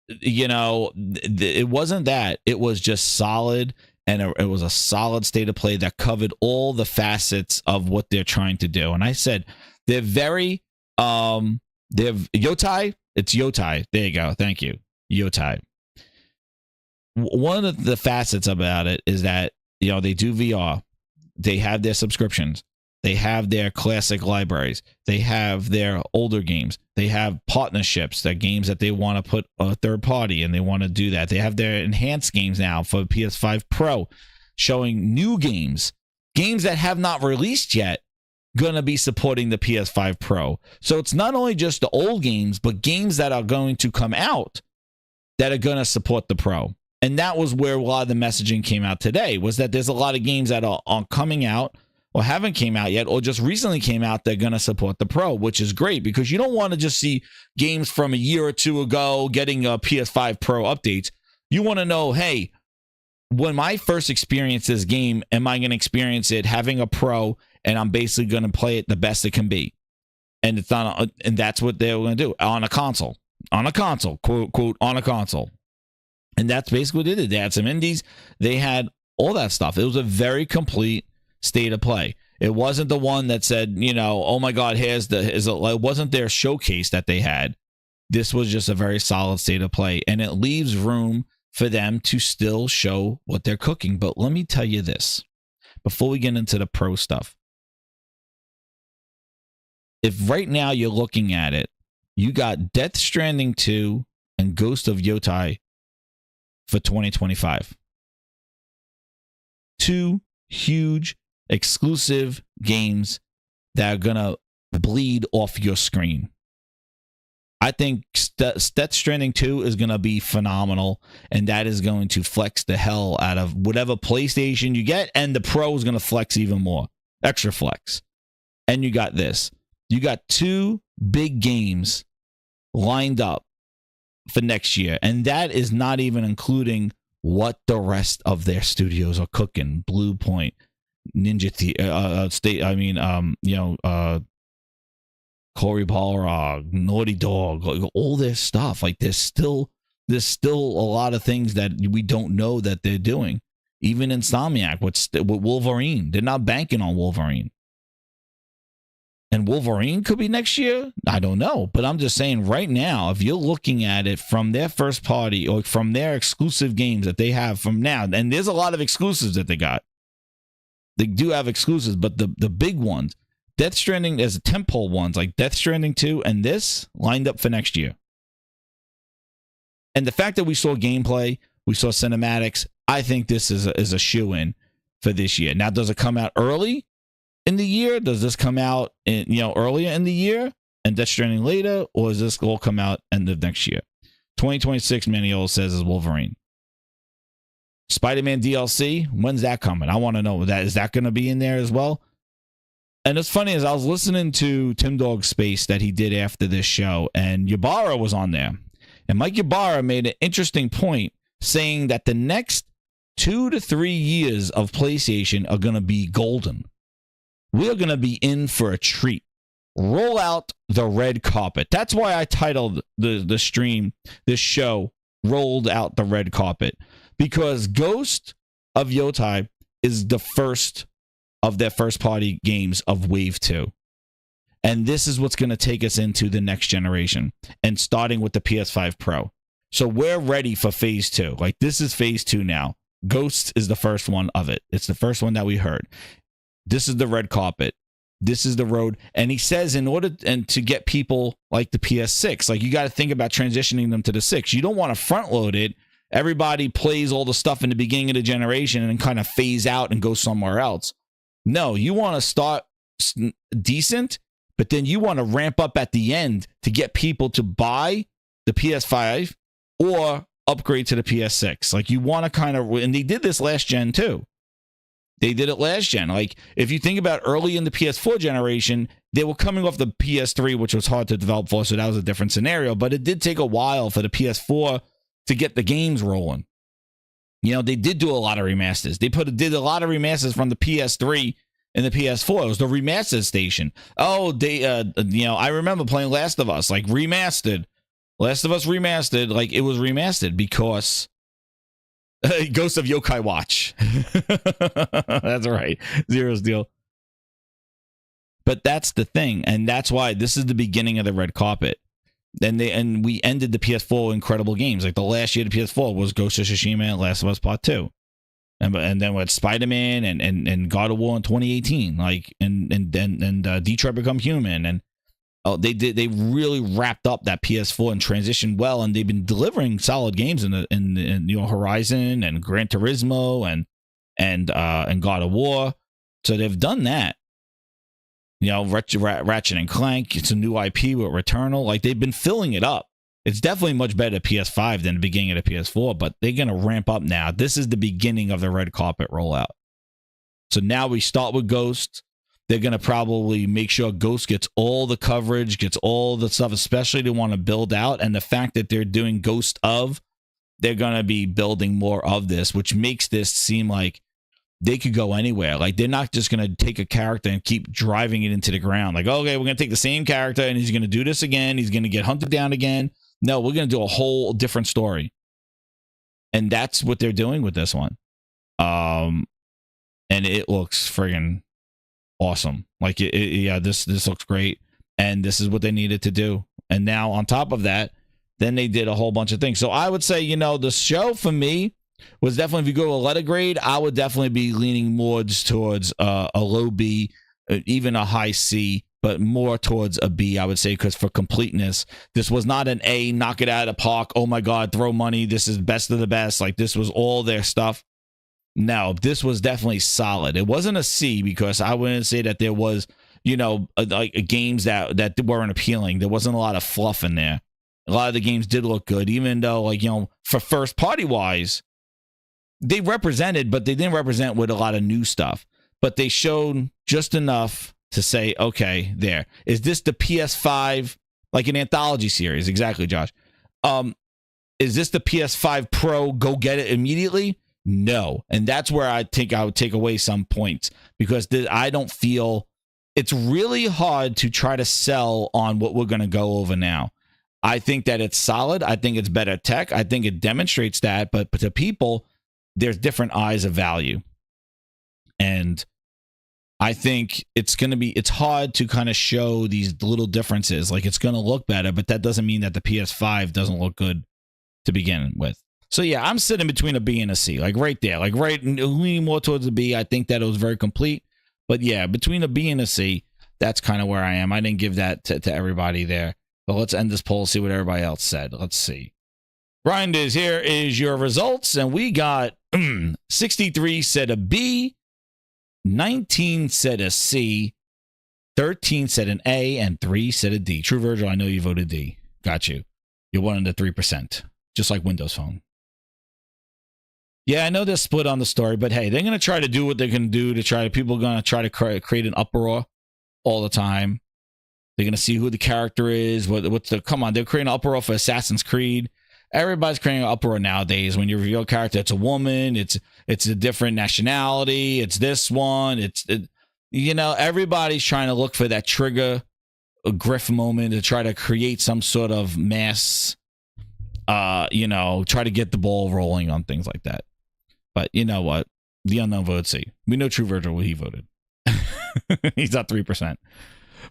You know, it wasn't that. It was just solid, and it was a solid state of play that covered all the facets of what they're trying to do. And I said, they're very, they're Yotai. It's Yotai. There you go. Thank you. Yotai. One of the facets about it is that, you know, they do VR. They have their subscriptions. They have their classic libraries. They have their older games. They have partnerships, that games that they want to put a third party, and they want to do that. They have their enhanced games now for PS5 Pro, showing new games that have not released yet, going to be supporting the PS5 Pro. So it's not only just the old games, but games that are going to come out that are going to support the Pro. And that was where a lot of the messaging came out today, was that there's a lot of games that are coming out or haven't came out yet, or just recently came out, they're going to support the Pro, which is great, because you don't want to just see games from a year or two ago getting a PS5 Pro updates. You want to know, hey, when I first experience this game, am I going to experience it having a Pro, and I'm basically going to play it the best it can be? And it's not, and that's what they're going to do on a console, quote, quote, on a console. And that's basically what they did. They had some indies. They had all that stuff. It was a very complete state of play. It wasn't the one that said, you know, oh my God, it wasn't their showcase that they had. This was just a very solid state of play, and it leaves room for them to still show what they're cooking. But let me tell you this, before we get into the Pro stuff. If right now you're looking at it, you got Death Stranding 2 and Ghost of Yotai for 2025. Two huge exclusive games that are going to bleed off your screen. I think Death Stranding 2 is going to be phenomenal, and that is going to flex the hell out of whatever PlayStation you get, and the Pro is going to flex even more. Extra flex. And you got this. You got two big games lined up for next year, and that is not even including what the rest of their studios are cooking. Blue Point, Ninja Cory Balrog, Naughty Dog, like all this stuff. Like there's still a lot of things that we don't know that they're doing. Even Insomniac with Wolverine, they're not banking on Wolverine. And Wolverine could be next year. I don't know. But I'm just saying right now, if you're looking at it from their first party or from their exclusive games that they have from now, and there's a lot of exclusives that they got. They do have exclusives, but the big ones, Death Stranding, there's tentpole ones like Death Stranding 2 and this lined up for next year. And the fact that we saw gameplay, we saw cinematics, I think this is a shoo-in for this year. Now, does it come out early in the year? Does this come out earlier in the year and Death Stranding later, or does this all come out end of next year? 2026, Maniol says, is Wolverine. Spider-Man DLC, when's that coming? I want to know that. Is that going to be in there as well? And it's funny, as I was listening to Tim Dog's space that he did after this show, and Ybarra was on there. And Mike Ybarra made an interesting point, saying that the next 2 to 3 years of PlayStation are going to be golden. We are going to be in for a treat roll out the red carpet. That's why I titled the stream, this show, Rolled Out the Red Carpet, because Ghost of Yotai is the first of their first party games of Wave 2. And this is what's going to take us into the next generation, and starting with the PS5 Pro. So we're ready for phase 2. Like, this is phase 2 now. Ghost is the first one of it. It's the first one that we heard. This is the red carpet. This is the road. And he says in order to get people like the PS6, like, you got to think about transitioning them to the 6. You don't want to front load it. Everybody plays all the stuff in the beginning of the generation and then kind of phase out and go somewhere else. No, you want to start decent, but then you want to ramp up at the end to get people to buy the PS5 or upgrade to the PS6. Like, you want to kind of, and they did this last gen too. They did it last gen. Like, if you think about early in the PS4 generation, they were coming off the PS3, which was hard to develop for, so that was a different scenario. But it did take a while for the PS4 to get the games rolling. You know, they did do a lot of remasters. They did a lot of remasters from the PS3 and the PS4. It was the remastered station. Oh, they, I remember playing Last of Us, like, remastered. Last of Us remastered, like, it was remastered because Ghost of Yokai Watch. That's right. Zero's deal. But that's the thing, and that's why this is the beginning of the red carpet. And we ended the PS4 incredible games. Like, the last year of the PS4 was Ghost of Tsushima and Last of Us Part 2. And then with Spider-Man and God of War in 2018, like, and Detroit Become Human, and they really wrapped up that PS4 and transitioned well, and they've been delivering solid games in Horizon and Gran Turismo and God of War. So they've done that. You know, Ratchet and Clank, it's a new IP with Returnal. Like, they've been filling it up. It's definitely much better PS5 than the beginning of the PS4, but they're going to ramp up now. This is the beginning of the red carpet rollout. So now we start with Ghost. They're going to probably make sure Ghost gets all the coverage, gets all the stuff, especially they want to build out. And the fact that they're doing Ghost of, they're going to be building more of this, which makes this seem like they could go anywhere. Like, they're not just going to take a character and keep driving it into the ground. Like, okay, we're going to take the same character and he's going to do this again. He's going to get hunted down again. No, we're going to do a whole different story. And that's what they're doing with this one. And it looks friggin' awesome. Like, this looks great. And this is what they needed to do. And now on top of that, then they did a whole bunch of things. So I would say, the show for me was definitely, if you go to a letter grade, I would definitely be leaning more towards a low B, even a high C, but more towards a B, I would say, because for completeness, this was not an A, knock it out of the park, oh my God, throw money, this is best of the best. Like, this was all their stuff. No, this was definitely solid. It wasn't a C, because I wouldn't say that there was, like games that weren't appealing. There wasn't a lot of fluff in there. A lot of the games did look good, even though, like, for first party wise, they represented, but they didn't represent with a lot of new stuff. But they showed just enough to say, okay, there. Is this the PS5, like an anthology series? Exactly, Josh. Is this the PS5 Pro, go get it immediately? No. And that's where I think I would take away some points, because I don't feel it's really hard to try to sell on what we're going to go over now. I think that it's solid. I think it's better tech. I think it demonstrates that. But to people, there's different eyes of value. And I think it's hard to kind of show these little differences. Like, it's going to look better, but that doesn't mean that the PS5 doesn't look good to begin with. So yeah, I'm sitting between a B and a C, like right there, like right, leaning more towards a B. I think that it was very complete, but yeah, between a B and a C, that's kind of where I am. I didn't give that to everybody there, but let's end this poll, see what everybody else said. Let's see. Grinders, here is your results, and we got 63 said a B, 19 said a C, 13 said an A, and 3 said a D. True Virgil, I know you voted D. Got you. You're one of the 3%, just like Windows Phone. Yeah, I know they're split on the story, but hey, they're going to try to do what they can do people are going to try to create an uproar all the time. They're going to see who the character is. Come on, they're creating an uproar for Assassin's Creed. Everybody's creating an uproar nowadays. When you reveal a character, it's a woman, it's a different nationality, it's this one, everybody's trying to look for that trigger a grift moment to try to create some sort of mass, try to get the ball rolling on things like that. But you know what? The unknown votes see. We know True Virgil, he voted. He's at 3%.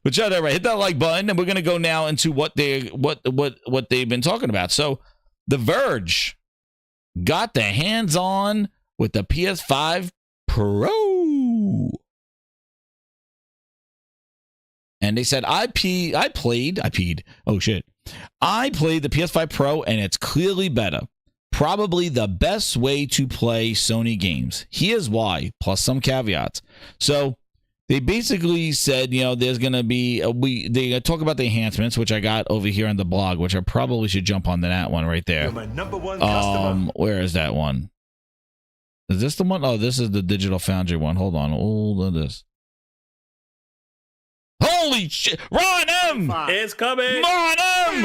But shout out, right? Hit that like button, and we're gonna go now into what they've been talking about. So, The Verge got their hands on with the PS5 Pro, and they said I played the PS5 Pro, and it's clearly better. Probably the best way to play Sony games. Here's why, plus some caveats. So they basically said, there's going to be, they talk about the enhancements, which I got over here on the blog, which I probably should jump onto that one right there. You're my number one customer. Where is that one? Is this the one? Oh, this is the Digital Foundry one. Hold on. Hold on this. Holy shit. Ron M! It's coming. Ron M!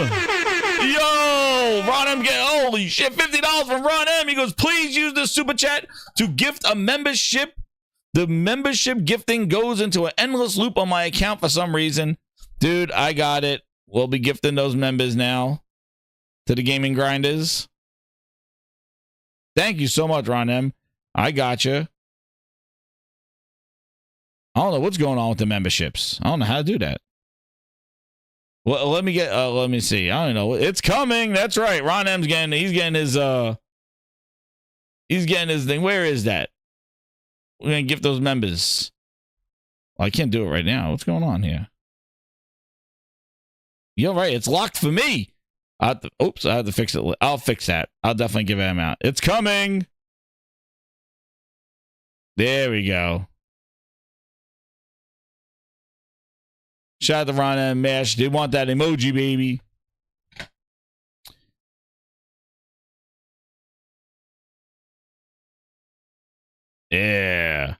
Yo! Ron M holy shit. $50 from Ron M. He goes, please use this super chat to gift a membership. The membership gifting goes into an endless loop on my account for some reason. Dude, I got it. We'll be gifting those members now to the Gaming Grinders. Thank you so much, Ron M. I got you. I don't know what's going on with the memberships. I don't know how to do that. Well, let me see. I don't know. It's coming. That's right. Ron M's getting his thing. Where is that? We're going to gift those members. Well, I can't do it right now. What's going on here? You're right. It's locked for me. I have to fix it. I'll fix that. I'll definitely give him out. It's coming. There we go. Shout out to Ron and Mash. They want that emoji, baby. Yeah.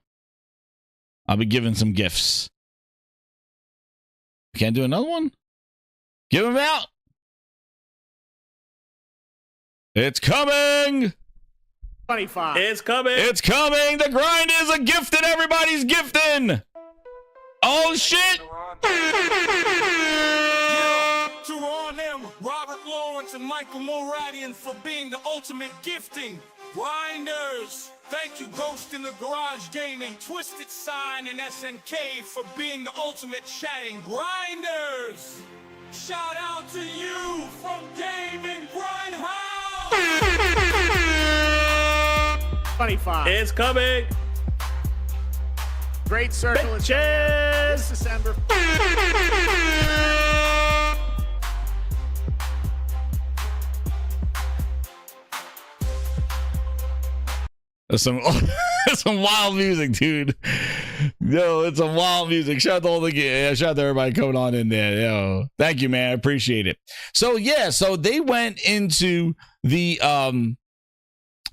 I'll be giving some gifts. Can't do another one? Give them out. It's coming. 25. It's coming. It's coming. The grind is a gift and everybody's gifting. Oh, shit. To all them, Robert Lawrence and Michael Moradian for being the ultimate gifting. Grinders. Thank you, Ghost in the Garage Gaming, Twisted Sign, and SNK for being the ultimate chatting grinders. Shout out to you from Gaming Grindhouse. 25. It's coming. Great circle. Cheers. This December. That's some wild music, dude. Yo, it's some wild music. Shout out to shout out to everybody coming on in there. Yo, thank you, man. I appreciate it. So yeah, so they went into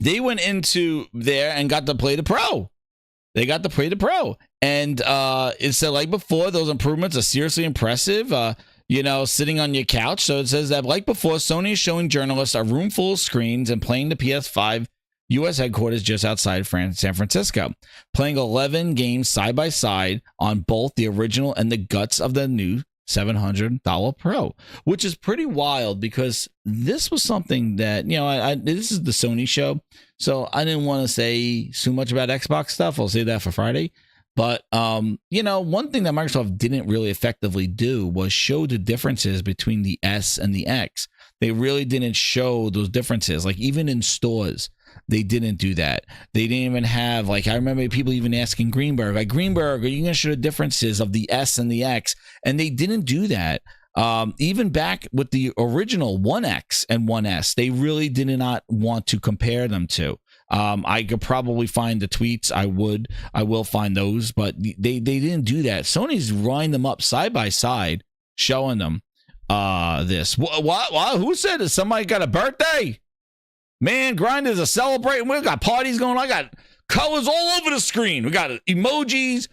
there and got to play the Pro. They got to play the Pro, and it said like before, those improvements are seriously impressive. Sitting on your couch. So it says that like before, Sony is showing journalists a room full of screens and playing the PS5 U.S. headquarters just outside San Francisco, playing 11 games side by side on both the original and the guts of the new $700 Pro, which is pretty wild because this was something that, this is the Sony show, so I didn't want to say too much about Xbox stuff. I'll say that for Friday. But, one thing that Microsoft didn't really effectively do was show the differences between the S and the X. They really didn't show those differences, like even in stores. They didn't do that. They didn't even have, I remember people even asking Greenberg, Greenberg, are you going to show the differences of the S and the X? And they didn't do that. Even back with the original 1X and 1S, they really did not want to compare them to. I could probably find the tweets. I will find those, but they didn't do that. Sony's running them up side by side, showing them this. What? Who said it? Somebody got a birthday? Man, grinders are celebrating. We got parties going on. I got colors all over the screen. We got emojis,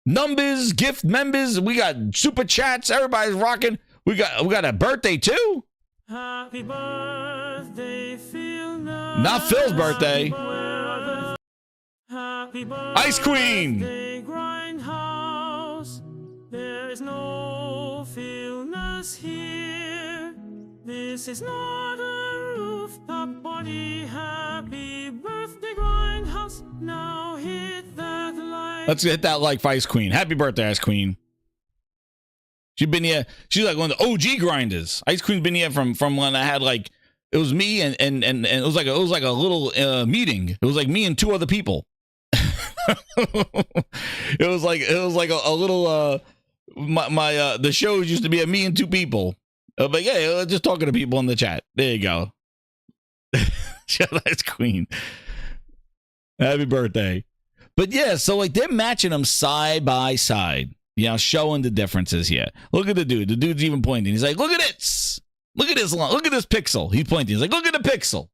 numbers, gift members. We got super chats. Everybody's rocking. We got a birthday too. Happy birthday, Phil. Not Phil's birthday. Happy birthday, Ice Queen. Grindhouse. There is no Phil is here. This is not a rooftop party. Happy birthday, Grindhouse. Now hit that like. Let's hit that like for Ice Queen. Happy birthday, Ice Queen. She's been here. She's like one of the OG grinders. Ice Queen's been here from when I had like it was me and it was like a little meeting. It was like me and two other people. it was like a little the shows used to be me and two people. But yeah, just talking to people in the chat. There you go. Shout out Ice Queen. Happy birthday. But yeah, so like they're matching them side by side. You know, showing the differences here. Look at the dude. The dude's even pointing. He's like, look at this. Look at this. Look at this pixel. He's pointing. He's like, look at the pixel.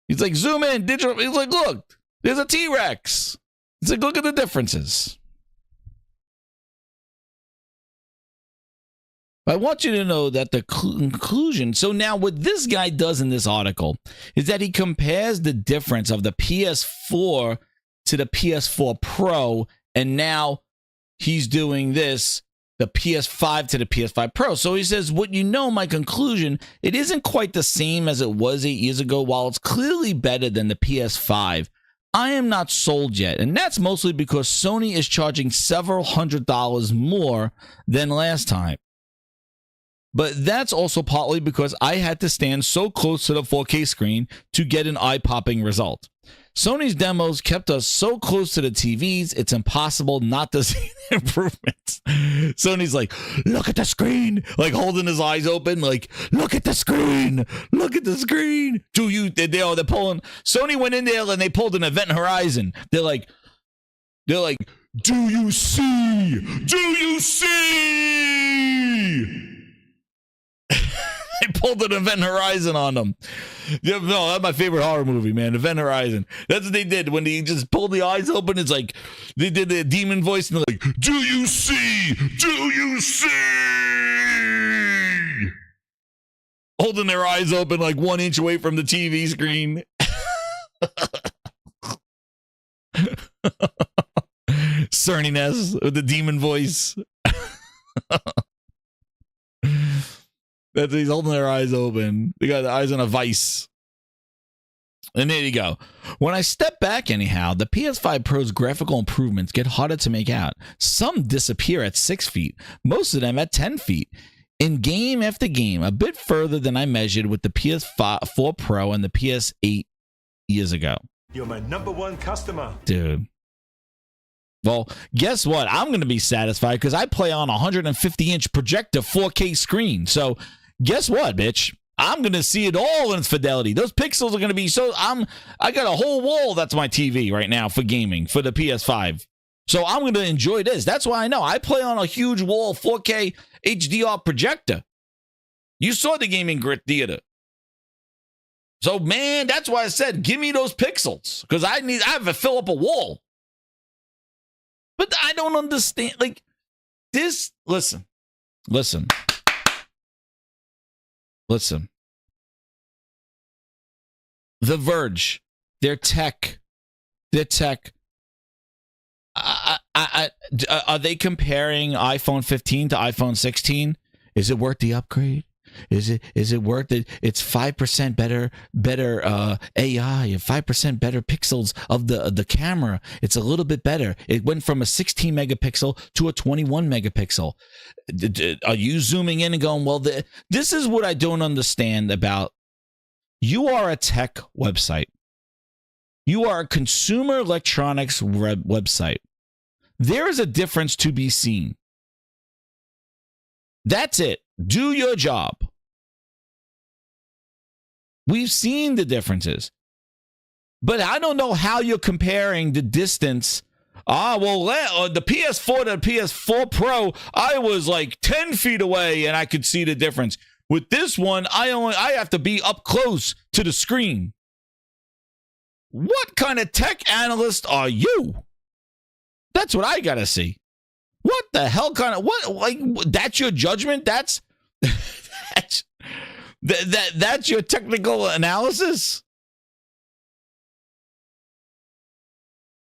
He's like, zoom in. Digital. He's like, look, there's a T-Rex. He's like, look at the differences. I want you to know that the conclusion. So now what this guy does in this article is that he compares the difference of the PS4 to the PS4 Pro. And now he's doing this, the PS5 to the PS5 Pro. So he says, what you know, my conclusion, it isn't quite the same as it was 8 years ago. While it's clearly better than the PS5, I am not sold yet. And that's mostly because Sony is charging several $100s more than last time. But that's also partly because I had to stand so close to the 4K screen to get an eye-popping result. Sony's demos kept us so close to the TVs, it's impossible not to see the improvements. Sony's like, look at the screen, like holding his eyes open, like, look at the screen, look at the screen. They're pulling. Sony went in there and they pulled an Event Horizon. They're like, do you see? Do you see? They pulled an Event Horizon on them. Yeah, no, that's my favorite horror movie, man. Event Horizon. That's what they did when they just pulled the eyes open. It's like they did the demon voice and they're like, do you see? Do you see? Holding their eyes open like 1 inch away from the TV screen. Cerniness with the demon voice. He's holding their eyes open. They got the eyes on a vice. And there you go. When I step back anyhow, the PS5 Pro's graphical improvements get harder to make out. Some disappear at 6 feet, most of them at 10 feet. In game after game, a bit further than I measured with the PS4 Pro and the PS8 years ago. You're my #1 customer. Dude. Well, guess what? I'm going to be satisfied because I play on a 150-inch projector 4K screen. So guess what, bitch? I'm going to see it all in its fidelity. Those pixels are going to be so... I got a whole wall that's my TV right now for gaming, for the PS5. So I'm going to enjoy this. That's why I know. I play on a huge wall 4K HDR projector. You saw the Gaming Grit Theater. So, man, that's why I said, give me those pixels. Because I have to fill up a wall. But I don't understand, like, this, listen. The Verge, their tech. Are they comparing iPhone 15 to iPhone 16? Is it worth the upgrade? Is it worth it? It's 5% better AI and 5% better pixels of the camera. It's a little bit better. It went from a 16 megapixel to a 21 megapixel. Are you zooming in and going, well, this is what I don't understand about. You are a tech website. You are a consumer electronics website. There is a difference to be seen. That's it. Do your job. We've seen the differences. But I don't know how you're comparing the distance. The PS4 to the PS4 Pro, I was like 10 feet away and I could see the difference. With this one, I have to be up close to the screen. What kind of tech analyst are you? That's what I gotta see. What the hell kind of that's your judgment? That's your technical analysis?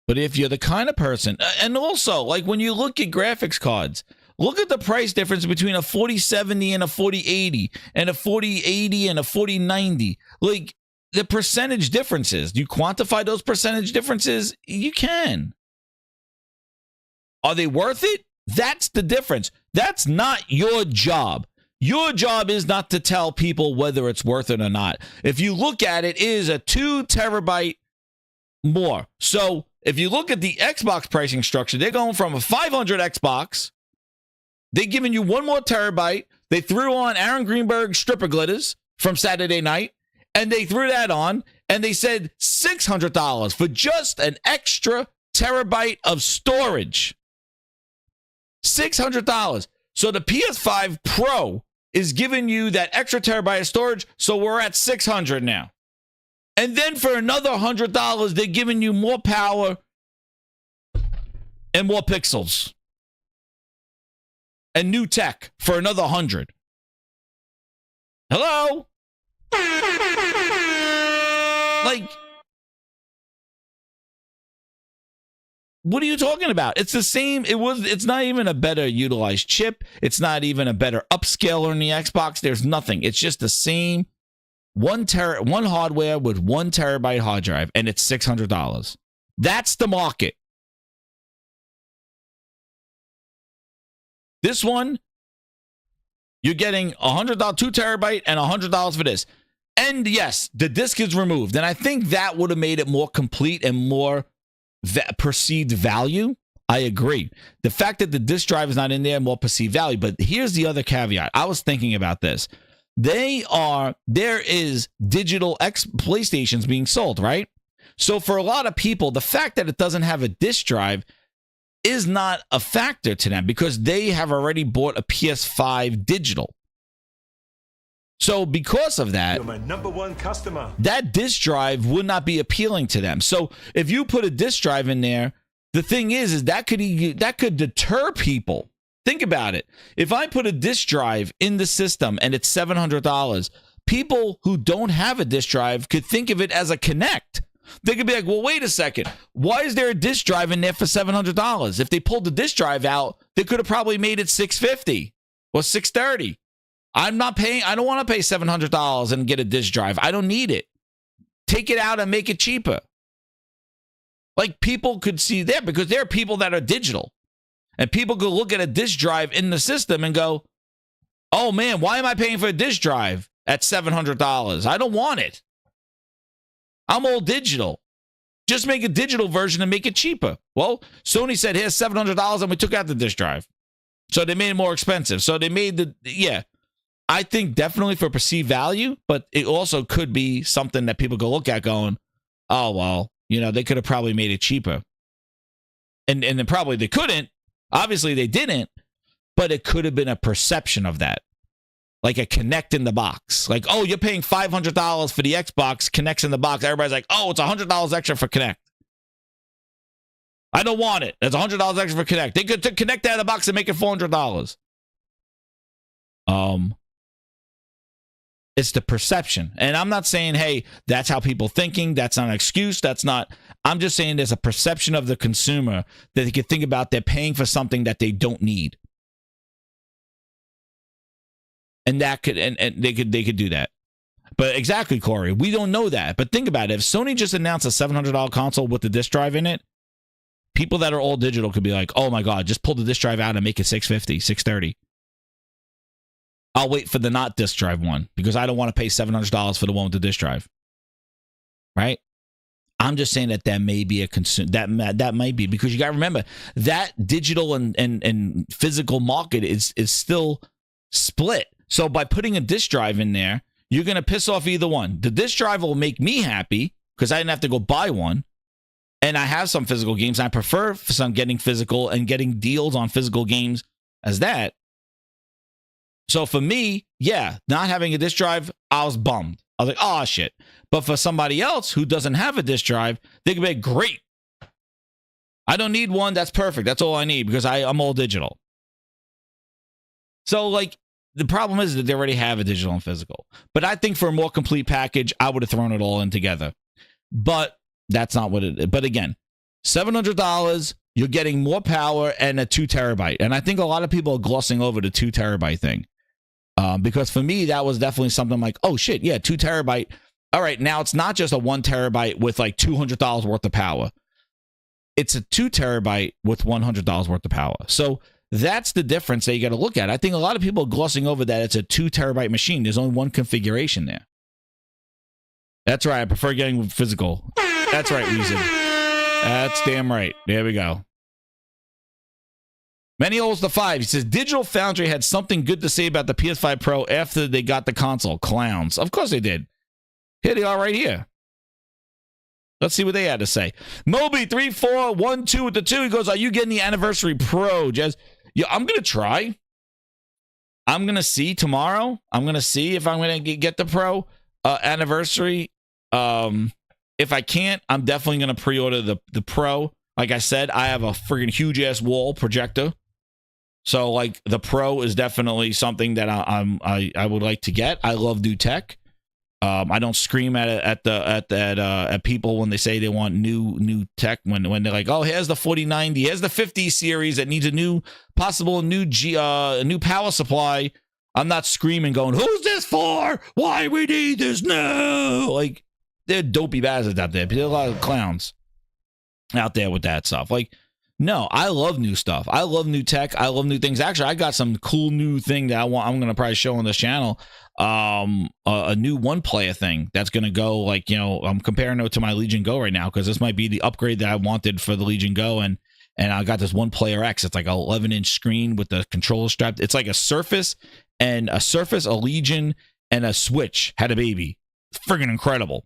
But if you're the kind of person, and also like when you look at graphics cards, Look at the price difference between a 4070 and a 4080 and a 4080 and a 4090. Like, the percentage differences. Do you quantify those percentage differences? You can. Are they worth it? That's the difference. That's not your job. Your job is not to tell people whether it's worth it or not. If you look at it, it is a 2 terabyte more. So if you look at the Xbox pricing structure, they're going from a 500 Xbox. They're giving you 1 more terabyte. They threw on Aaron Greenberg's stripper glitters from Saturday night, and they threw that on, and they said $600 for just an extra terabyte of storage. $600. So the PS5 Pro is giving you that extra terabyte of storage, so we're at $600 now. And then for another $100, they're giving you more power and more pixels. And new tech for another $100. Hello? Like, what are you talking about? It's the same. It's not even a better utilized chip. It's not even a better upscaler in the Xbox. There's nothing. It's just the same one hardware with 1 terabyte hard drive, and it's $600. That's the market. This one, you're getting $100, 2 terabyte, and $100 for this. And yes, the disc is removed, and I think that would have made it more complete and more perceived value. I agree. The fact that the disk drive is not in there, more perceived value. But here's the other caveat. I was thinking about this. There is digital PlayStations being sold, right? So for a lot of people, the fact that it doesn't have a disk drive is not a factor to them because they have already bought a PS5 digital. So because of that, You're my number one customer. That disk drive would not be appealing to them. So if you put a disk drive in there, the thing is that could deter people. Think about it. If I put a disk drive in the system and it's $700, people who don't have a disk drive could think of it as a Kinect. They could be like, well, wait a second. Why is there a disk drive in there for $700? If they pulled the disk drive out, they could have probably made it $650 or $630. I'm not paying. I don't want to pay $700 and get a disk drive. I don't need it. Take it out and make it cheaper. Like, people could see there because there are people that are digital. And people could look at a disk drive in the system and go, oh, man, why am I paying for a disk drive at $700? I don't want it. I'm all digital. Just make a digital version and make it cheaper. Well, Sony said, here's $700, and we took out the disk drive. So they made it more expensive. So they made I think definitely for perceived value, but it also could be something that people go look at going, oh, well, they could have probably made it cheaper. And then probably they couldn't. Obviously, they didn't, but it could have been a perception of that. Like a Kinect in the box. Like, oh, you're paying $500 for the Xbox, Kinect's in the box. Everybody's like, oh, it's $100 extra for Kinect. I don't want it. It's $100 extra for Kinect. They could take Kinect out of the box and make it $400. It's the perception. And I'm not saying, hey, that's how people thinking. That's not an excuse. I'm just saying there's a perception of the consumer that they could think about they're paying for something that they don't need. And that could, and they could do that. But exactly, Corey, we don't know that. But think about it. If Sony just announced a $700 console with the disk drive in it, people that are all digital could be like, oh my God, just pull the disk drive out and make it $650, $630. I'll wait for the not disk drive one because I don't want to pay $700 for the one with the disk drive. Right? I'm just saying that may be a that might be, because you got to remember that digital and physical market is still split. So by putting a disk drive in there, you're going to piss off either one. The disk drive will make me happy because I didn't have to go buy one. And I have some physical games. I prefer some getting physical and getting deals on physical games as that. So for me, yeah, not having a disk drive, I was bummed. I was like, oh, shit. But for somebody else who doesn't have a disk drive, they can be great. I don't need one. That's perfect. That's all I need because I'm all digital. So, like, the problem is that they already have a digital and physical. But I think for a more complete package, I would have thrown it all in together. But that's not what it is. But again, $700 you're getting more power and a 2 terabyte. And I think a lot of people are glossing over the 2 terabyte thing. Because for me, that was definitely something like, oh shit, yeah, 2 terabyte. All right, now it's not just a 1 terabyte with like $200 worth of power. It's a 2 terabyte with $100 worth of power. So that's the difference that you got to look at. I think a lot of people are glossing over that it's a 2 terabyte machine. There's only one configuration there. That's right. I prefer getting physical. That's right, Reason. That's damn right. There we go. Many holds the 5. He says, Digital Foundry had something good to say about the PS5 Pro after they got the console. Clowns. Of course they did. Here they are right here. Let's see what they had to say. Moby3412 with the 2. He goes, are you getting the Anniversary Pro, Jez? Yeah, I'm going to try. I'm going to see tomorrow. I'm going to see if I'm going to get the Pro Anniversary. If I can't, I'm definitely going to pre-order the Pro. Like I said, I have a friggin' huge-ass wall projector. So, like, the Pro is definitely something that I would like to get. I love new tech. I don't scream at people when they say they want new tech. When they're like, oh, here's the 4090, here's the 50 series that needs a new power supply. I'm not screaming, going, who's this for? Why we need this now? Like, they're dopey bastards out there. There's a lot of clowns out there with that stuff. Like, no, I love new stuff. I love new tech. I love new things. Actually, I got some cool new thing that I'm going to probably show on this channel. A new one-player thing that's going to go, like, you know, I'm comparing it to my Legion Go right now because this might be the upgrade that I wanted for the Legion Go, and I got this one-player X. It's like an 11-inch screen with the controller strap. It's like a Surface, a Legion, and a Switch had a baby. It's friggin' incredible.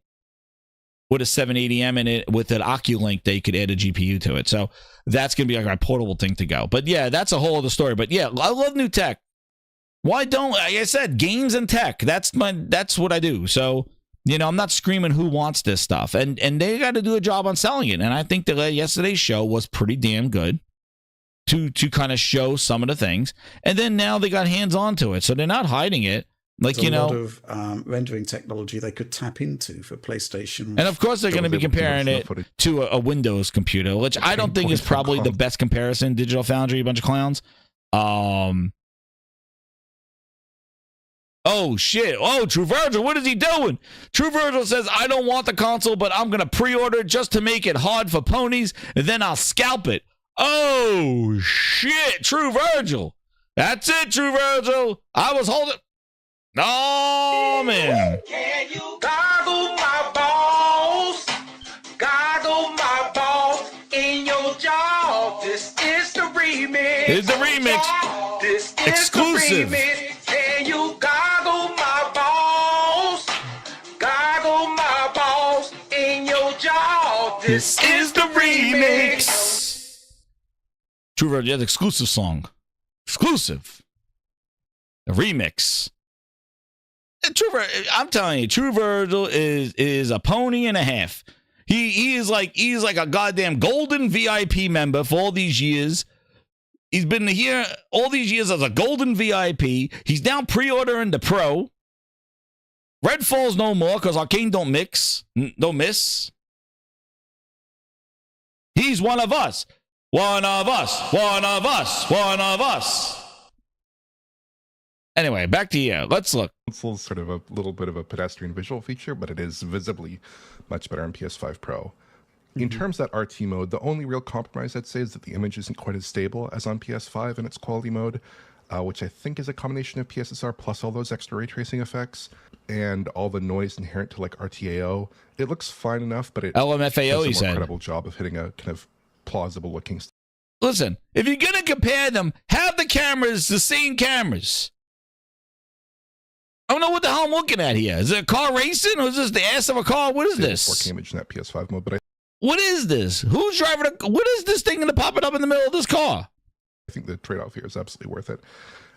With a 780M in it, with an Oculink, they could add a GPU to it. So that's going to be like my portable thing to go. But yeah, that's a whole other story. But yeah, I love new tech. Why don't, like I said, games and tech. That's what I do. So, you know, I'm not screaming who wants this stuff. And they got to do a job on selling it. And I think that yesterday's show was pretty damn good to kind of show some of the things. And then now they got hands on to it. So they're not hiding it. Like, There's you know, a lot of rendering technology they could tap into for PlayStation. And of course, they're going to be comparing it to a Windows computer, which I don't think is probably the best comparison. Digital Foundry, a bunch of clowns. Oh, shit. Oh, True Virgil, what is he doing? True Virgil says, I don't want the console, but I'm going to pre-order just to make it hard for ponies, and then I'll scalp it. Oh, shit, True Virgil. That's it, True Virgil. I was holding... Oh, man. Can you goggle my balls? Goggle my balls in your jaw. This is the remix. Here's the remix. This is exclusive. The remix. Can you goggle my balls? Goggle my balls in your jaw. This is the remix. True Virgil, yeah, the exclusive song. Exclusive. A remix. I'm telling you, True Virgil is a pony and a half. He is like a goddamn golden VIP member for all these years. He's been here all these years as a golden VIP. He's now pre-ordering the Pro. Red Falls no more because Arcane don't miss. He's one of us. One of us. One of us. One of us. Anyway, back to you. Let's look. Console's sort of a little bit of a pedestrian visual feature, but it is visibly much better on PS5 Pro. In terms of that RT mode, the only real compromise I'd say is that the image isn't quite as stable as on PS5 in its quality mode, which I think is a combination of PSSR plus all those extra ray tracing effects and all the noise inherent to like RTAO. It looks fine enough, but it LMFAO, he does a said, more credible job of hitting a kind of plausible looking. Listen, if you're gonna compare them, have the cameras the same cameras. I don't know what the hell I'm looking at here. Is it a car racing or is this the ass of a car? What is this? 4K image in that PS5 mode, but what is this? Who's driving what is this thing gonna pop it up in the middle of this car? I think the trade-off here is absolutely worth it.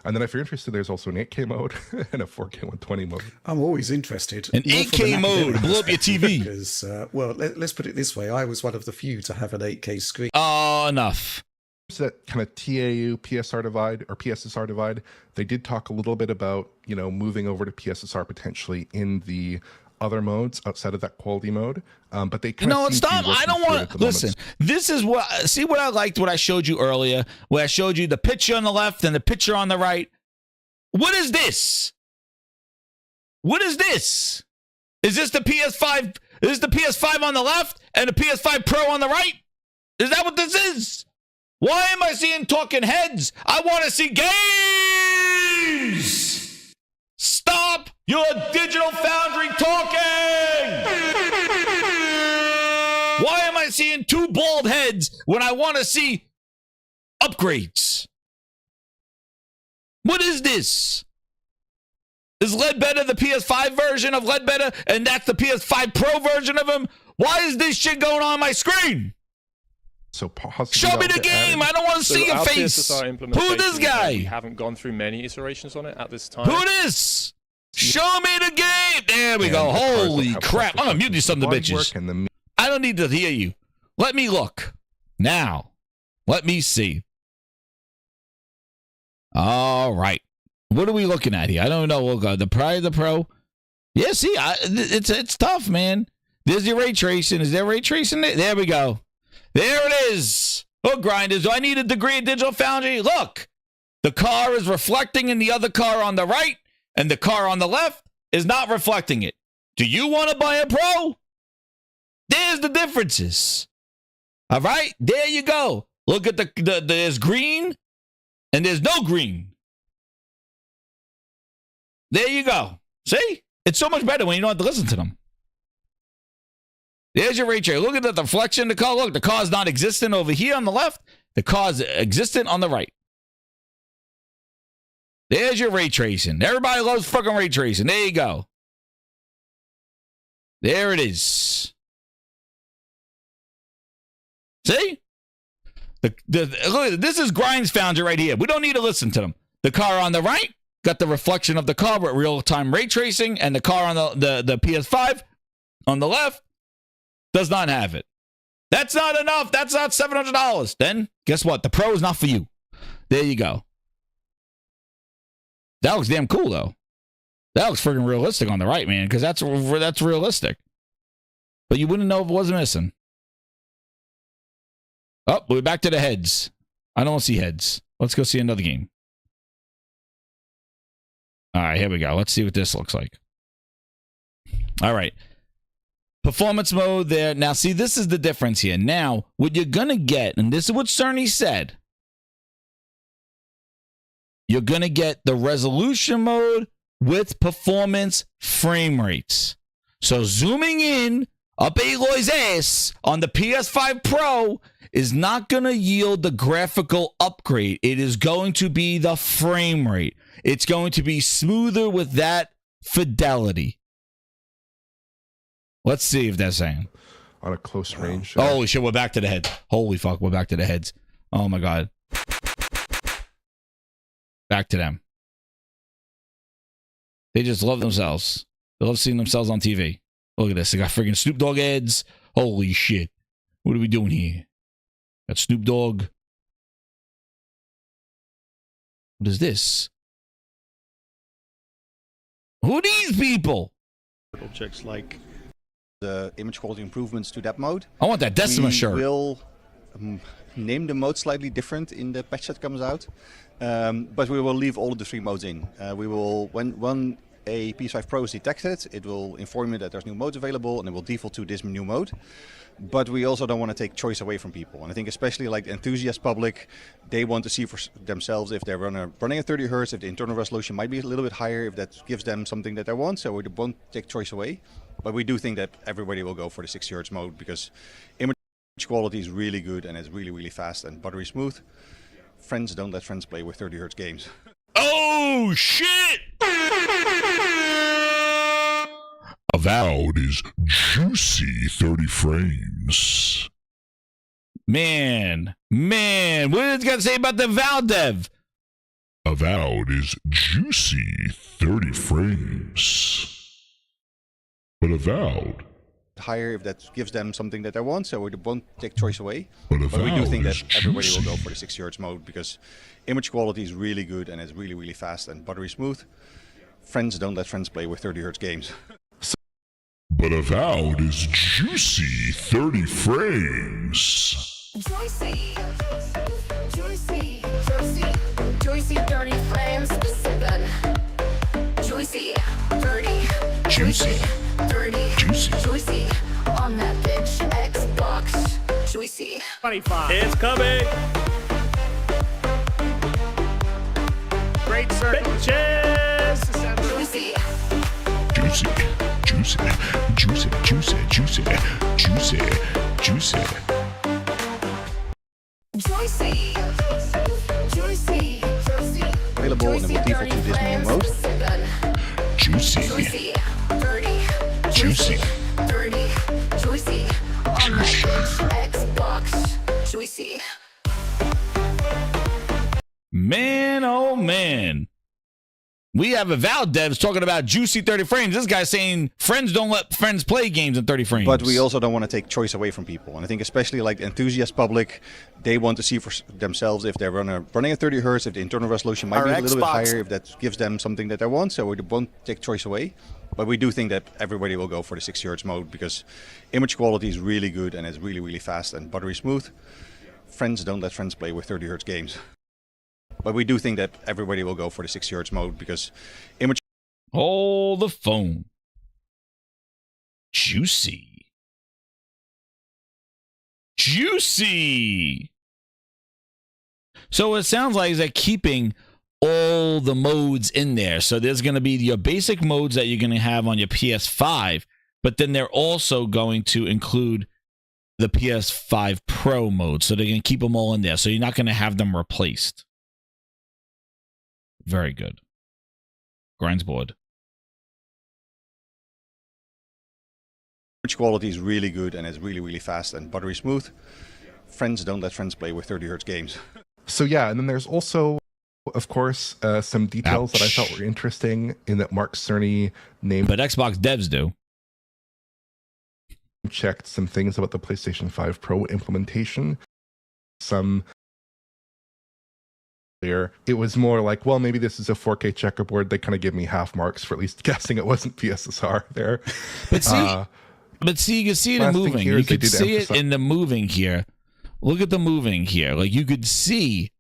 And then if you're interested, there's also an 8K mode and a 4K 120 mode. I'm always interested. An 8K mode, blow up your TV. Because, well, let's put it this way. I was one of the few to have an 8K screen. Oh, enough. That kind of TAU PSR divide or PSSR divide, they did talk a little bit about, you know, moving over to PSSR potentially in the other modes outside of that quality mode, but they stop. I don't want to listen. This is what I liked. What I showed you earlier, where I showed you the picture on the left and the picture on the right. What is this? What is this? Is this the PS5? Is this the PS5 on the left and the PS5 Pro on the right? Is that what this is? Why am I seeing talking heads? I want to see games. Stop your Digital Foundry talking. Why am I seeing two bald heads when I want to see upgrades? What is this? Is Ledbetter the PS5 version of Ledbetter and that's the PS5 Pro version of him? Why is this shit going on my screen? So show me the game. I don't want to see your face. Who this guy? We haven't gone through many iterations on it at this time. Who this? Show me the game. There we go. Holy crap. I'm going to mute you some of the bitches. I don't need to hear you. Let me look. Now, let me see. All right. What are we looking at here? I don't know. We'll go the Pro. Yeah, see, it's tough, man. There's your ray tracing. Is there ray tracing? There we go. There it is. Look, grinders. Do I need a degree of Digital Foundry? Look, the car is reflecting in the other car on the right, and the car on the left is not reflecting it. Do you want to buy a Pro? There's the differences. All right, there you go. Look at there's green, and there's no green. There you go. See? It's so much better when you don't have to listen to them. There's your ray trace. Look at the reflection of the car. Look, the car's not existent over here on the left. The car's existent on the right. There's your ray tracing. Everybody loves fucking ray tracing. There you go. There it is. See? Look, this is Grind's Foundry right here. We don't need to listen to them. The car on the right got the reflection of the car with real-time ray tracing, and the car on the PS5 on the left does not have it. That's not enough. That's not $700. Then, guess what? The Pro is not for you. There you go. That looks damn cool, though. That looks freaking realistic on the right, man, because that's realistic. But you wouldn't know if it wasn't missing. Oh, we're back to the heads. I don't see heads. Let's go see another game. All right, here we go. Let's see what this looks like. All right. Performance mode there. Now, see, this is the difference here. Now, what you're going to get, and this is what Cerny said, you're going to get the resolution mode with performance frame rates. So zooming in up Aloy's ass on the PS5 Pro is not going to yield the graphical upgrade. It is going to be the frame rate. It's going to be smoother with that fidelity. Let's see if they're saying. On a close range. Holy shit, we're back to the heads. Holy fuck, we're back to the heads. Oh my God. Back to them. They just love themselves. They love seeing themselves on TV. Look at this. They got freaking Snoop Dogg heads. Holy shit. What are we doing here? Got Snoop Dogg. What is this? Who are these people? Objects like the image quality improvements to that mode. I want that Decima shirt. We will name the mode slightly different in the patch that comes out, but we will leave all of the 3 modes in. We will, when a PS5 Pro is detected, it will inform you that there's new modes available, and it will default to this new mode. But we also don't want to take choice away from people. And I think especially like the enthusiast public, they want to see for themselves if they're running at 30 Hz, if the internal resolution might be a little bit higher, if that gives them something that they want. So we won't take choice away. But we do think that everybody will go for the 60 Hz mode because image quality is really good and it's really, really fast and buttery smooth. Friends don't let friends play with 30 Hz games. Oh, shit! Avowed is juicy 30 frames. Man, what is it got to say about the Avowed dev? Avowed is juicy 30 frames. But Avowed higher if that gives them something that they want, so we won't take choice away. But we do think that everybody will go for the 60 Hz mode because image quality is really good and it's really, really fast and buttery smooth. Friends don't let friends play with 30 Hz games. but Avowed is juicy 30 frames. Juicy, juicy, juicy, juicy 30 frames per second. Juicy, 30, Juicy, 30, juicy, juicy. On that bitch, Xbox, juicy. 25. It's coming. Great circle. Bitches. Juicy. juicy, juicy, juicy, juicy, juicy, juicy, juicy. Juicy, juicy, juicy. Available and it will default to this new mode. Juicy, Juicy, 30, juicy, 30, juicy. On my Xbox, juicy. Man, oh man. We have Avowed devs talking about juicy 30 frames. This guy's saying friends don't let friends play games in 30 frames. But we also don't want to take choice away from people. And I think especially like the enthusiast public, they want to see for themselves if they're running at 30 hertz, if the internal resolution might be a little bit higher, if that gives them something that they want. So we won't take choice away. But we do think that everybody will go for the 60 hertz mode because image quality is really good and it's really, really fast and buttery smooth. Friends don't let friends play with 30 hertz games. But we do think that everybody will go for the 60 hertz mode because image. Hold the phone. Juicy. Juicy. So what it sounds like is that keeping all the modes in there. So there's going to be your basic modes that you're going to have on your PS5, but then they're also going to include the PS5 Pro mode. So they're going to keep them all in there. So you're not going to have them replaced. Very good. Grinds board. Image quality is really good and it's really, really fast and buttery smooth. Friends don't let friends play with 30 hertz games. So yeah, and then there's also, of course, some details that I thought were interesting in that Mark Cerny named. But Xbox devs do. Checked some things about the PlayStation 5 Pro implementation. Some. It was more like, well, maybe this is a 4K checkerboard. They kind of give me half marks for at least guessing it wasn't PSSR there. But see, you can see it in moving. You could see it in the moving here. Look at the moving here. Like you could see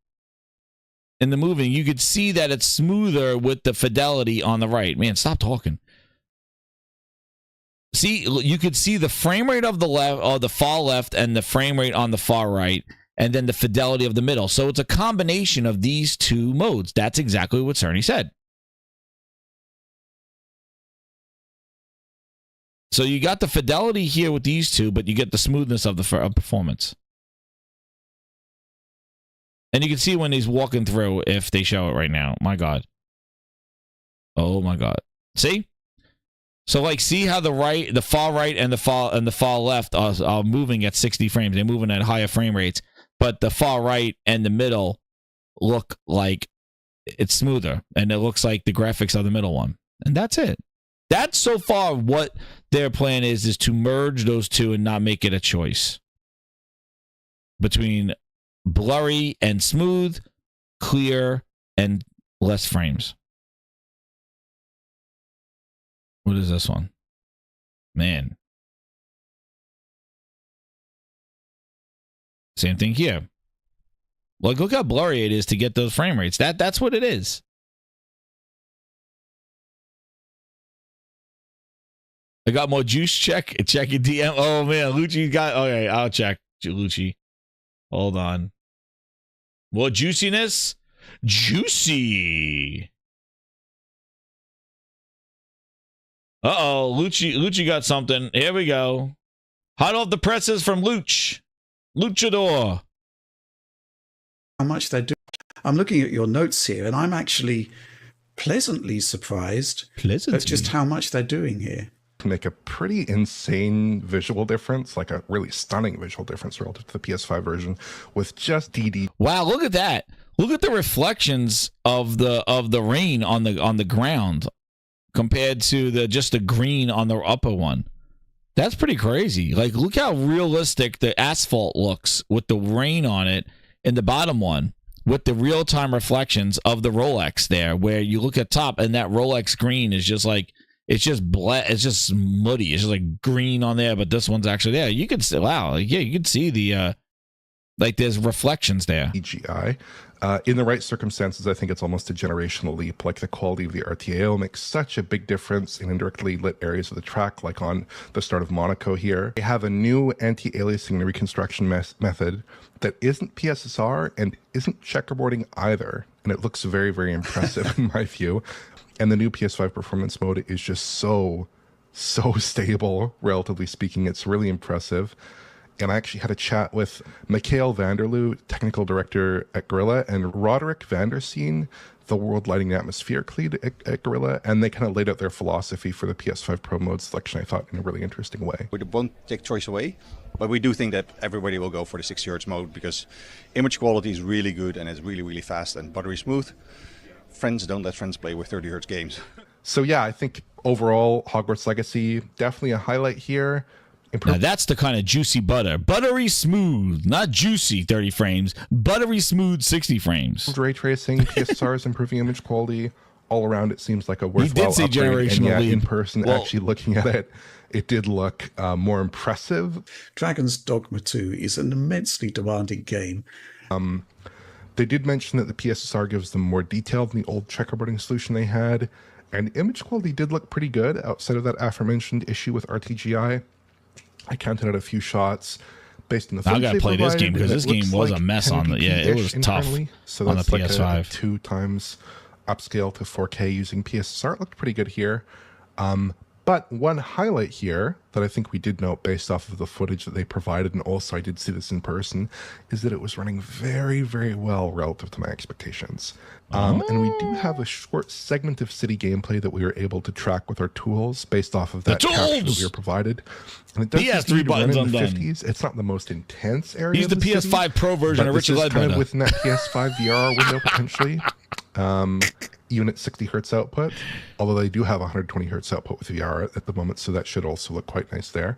in the moving, you could see that it's smoother with the fidelity on the right. Man, stop talking. See, you could see the frame rate of the left, or the far left, and the frame rate on the far right. And then the fidelity of the middle. So it's a combination of these two modes. That's exactly what Cerny said. So you got the fidelity here with these two, but you get the smoothness of the performance. And you can see when he's walking through if they show it right now. My God. Oh my God. See? So like see how the far right and the far left are moving at 60 frames. They're moving at higher frame rates. But the far right and the middle look like it's smoother. And it looks like the graphics of the middle one. And that's it. That's so far what their plan is to merge those two and not make it a choice between blurry and smooth, clear and less frames. What is this one? Man. Same thing here. Look how blurry it is to get those frame rates. That's what it is. I got more juice. Check your DM. Oh man, Lucci got. Okay, I'll check Lucci. Hold on. More juiciness. Juicy. Lucci got something. Here we go. Hot off the presses from Luchador. How much they're doing. I'm looking at your notes here, and I'm actually pleasantly surprised at just how much they're doing here. Make a pretty insane visual difference, like a really stunning visual difference relative to the PS5 version with just DD. Wow, look at that. Look at the reflections of the rain on the ground compared to just the green on the upper one. That's pretty crazy. Like, look how realistic the asphalt looks with the rain on it in the bottom one, with the real-time reflections of the Rolex there, where you look at top and that Rolex green is just like, it's just it's just muddy. It's just like green on there, but this one's actually there. You can see, wow, yeah, you can see the like there's reflections there. CGI. In the right circumstances, I think it's almost a generational leap. Like the quality of the RTA will make such a big difference in indirectly lit areas of the track, like on the start of Monaco here. They have a new anti-aliasing and reconstruction method that isn't PSSR and isn't checkerboarding either. And it looks very, very impressive in my view. And the new PS5 performance mode is just so stable, relatively speaking. It's really impressive. And I actually had a chat with Mikhail Vanderloo, technical director at Gorilla, and Roderick Vandersteen, the world lighting atmospheric lead at Gorilla, and they kind of laid out their philosophy for the PS5 Pro mode selection, I thought, in a really interesting way. We won't take choice away, but we do think that everybody will go for the 60 Hz mode because image quality is really good and it's really, really fast and buttery smooth. Friends don't let friends play with 30 Hz games. So yeah, I think overall, Hogwarts Legacy, definitely a highlight here. Now that's the kind of juicy butter. Buttery smooth, not juicy 30 frames, buttery smooth 60 frames. Ray tracing, PSR is improving image quality. All around, it seems like a worthwhile upgrade. And yeah, in person, actually looking at it, it did look more impressive. Dragon's Dogma 2 is an immensely demanding game. They did mention that the PSSR gives them more detail than the old checkerboarding solution they had, and image quality did look pretty good outside of that aforementioned issue with RTGI. I counted out a few shots based on the footage. I gotta play this game because this game was a mess on the it was tough so on the that's like PS5. a 2 times upscale to 4K using PSSR. It looked pretty good here. But one highlight here that I think we did note based off of the footage that they provided, and also I did see this in person, is that it was running very, very well relative to my expectations. And we do have a short segment of city gameplay that we were able to track with our tools based off of that capture that we were provided. And it does he has 3 buttons in the undone. 50s. It's not the most intense area. He's the PS5 Pro version of Richard Ledbetter. Kind of within that PS5 VR window potentially. Even at 60 hertz output, although they do have 120 hertz output with VR at the moment, so that should also look quite nice there.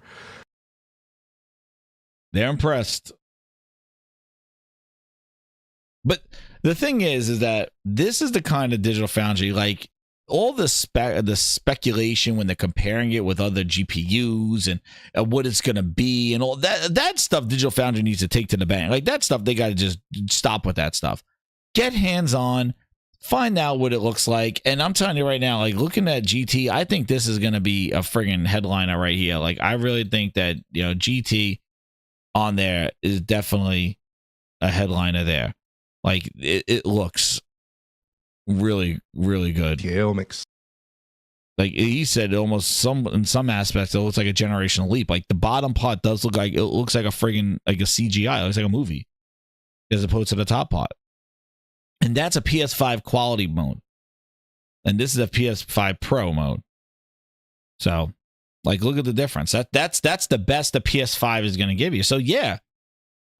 They're impressed. But the thing is that this is the kind of Digital Foundry, like all the speculation when they're comparing it with other GPUs and what it's going to be and all that stuff Digital Foundry needs to take to the bank. Like that stuff, they got to just stop with that stuff. Get hands-on. Find out what it looks like. And I'm telling you right now, like looking at GT, I think this is going to be a friggin' headliner right here. Like I really think that, GT on there is definitely a headliner there. Like it looks really, really good. Yeah, it makes. Like he said, almost in some aspects, it looks like a generational leap. Like the bottom part does look like, it looks like a friggin' like a CGI. It looks like a movie as opposed to the top part. And that's a PS5 quality mode. And this is a PS5 Pro mode. So, like, look at the difference. That's the best the PS5 is going to give you. So, yeah.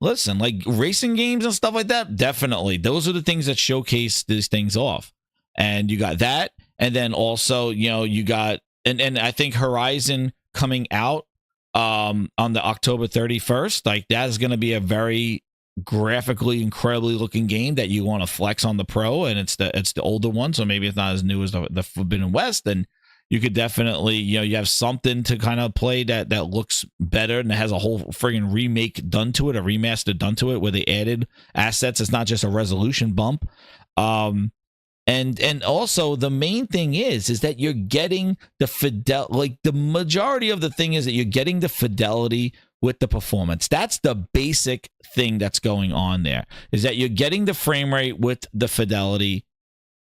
Listen, like racing games and stuff like that, definitely. Those are the things that showcase these things off. And you got that. And then also, you got, and I think Horizon coming out on the October 31st, like that is going to be a very graphically incredibly looking game that you want to flex on the Pro, and it's the older one, so maybe it's not as new as the Forbidden West. And you could definitely, you have something to kind of play that looks better and it has a whole friggin' remake done to it, a remaster done to it, where they added assets. It's not just a resolution bump. And also the main thing is that you're getting the like the majority of the thing is that you're getting the fidelity with the performance. That's the basic thing that's going on there, is that you're getting the frame rate with the fidelity,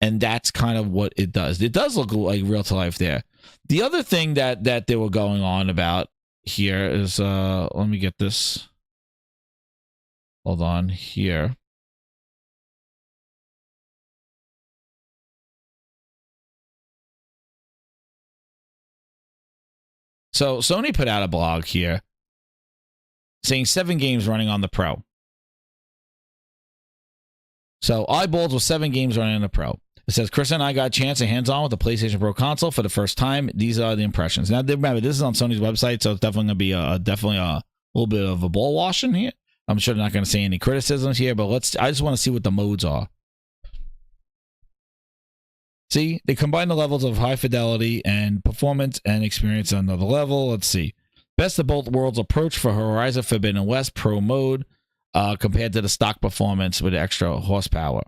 and that's kind of what it does. It does look like real to life there. The other thing that they were going on about here is, let me get this. Hold on here. So Sony put out a blog here saying 7 games running on the Pro. So eyeballs with 7 games running on the Pro. It says, Chris and I got a chance to hands-on with the PlayStation Pro console for the first time. These are the impressions. Now, remember, this is on Sony's website, so it's definitely going to be a little bit of a ball washing here. I'm sure they're not going to say any criticisms here, but I just want to see what the modes are. See, they combine the levels of high fidelity and performance and experience on another level. Let's see. Best of both worlds approach for Horizon Forbidden West Pro mode compared to the stock performance with extra horsepower.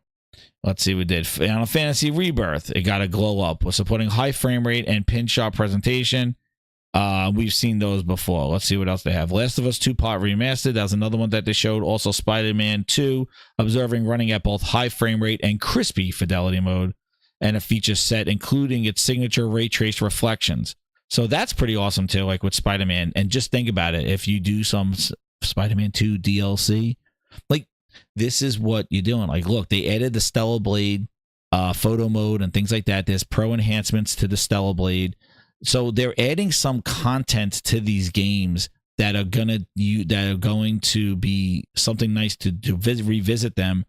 Let's see, we did Final Fantasy Rebirth. It got a glow up. We're supporting high frame rate and pin sharp presentation. We've seen those before. Let's see what else they have. Last of Us 2-part remastered. That was another one that they showed. Also, Spider-Man 2, observing running at both high frame rate and crispy fidelity mode, and a feature set including its signature ray trace reflections. So that's pretty awesome too, like with Spider-Man. And just think about it. If you do some Spider-Man 2 DLC, like, this is what you're doing. Like, look, they added the Stellar Blade photo mode and things like that. There's pro enhancements to the Stellar Blade. So they're adding some content to these games that are going to be something nice to revisit them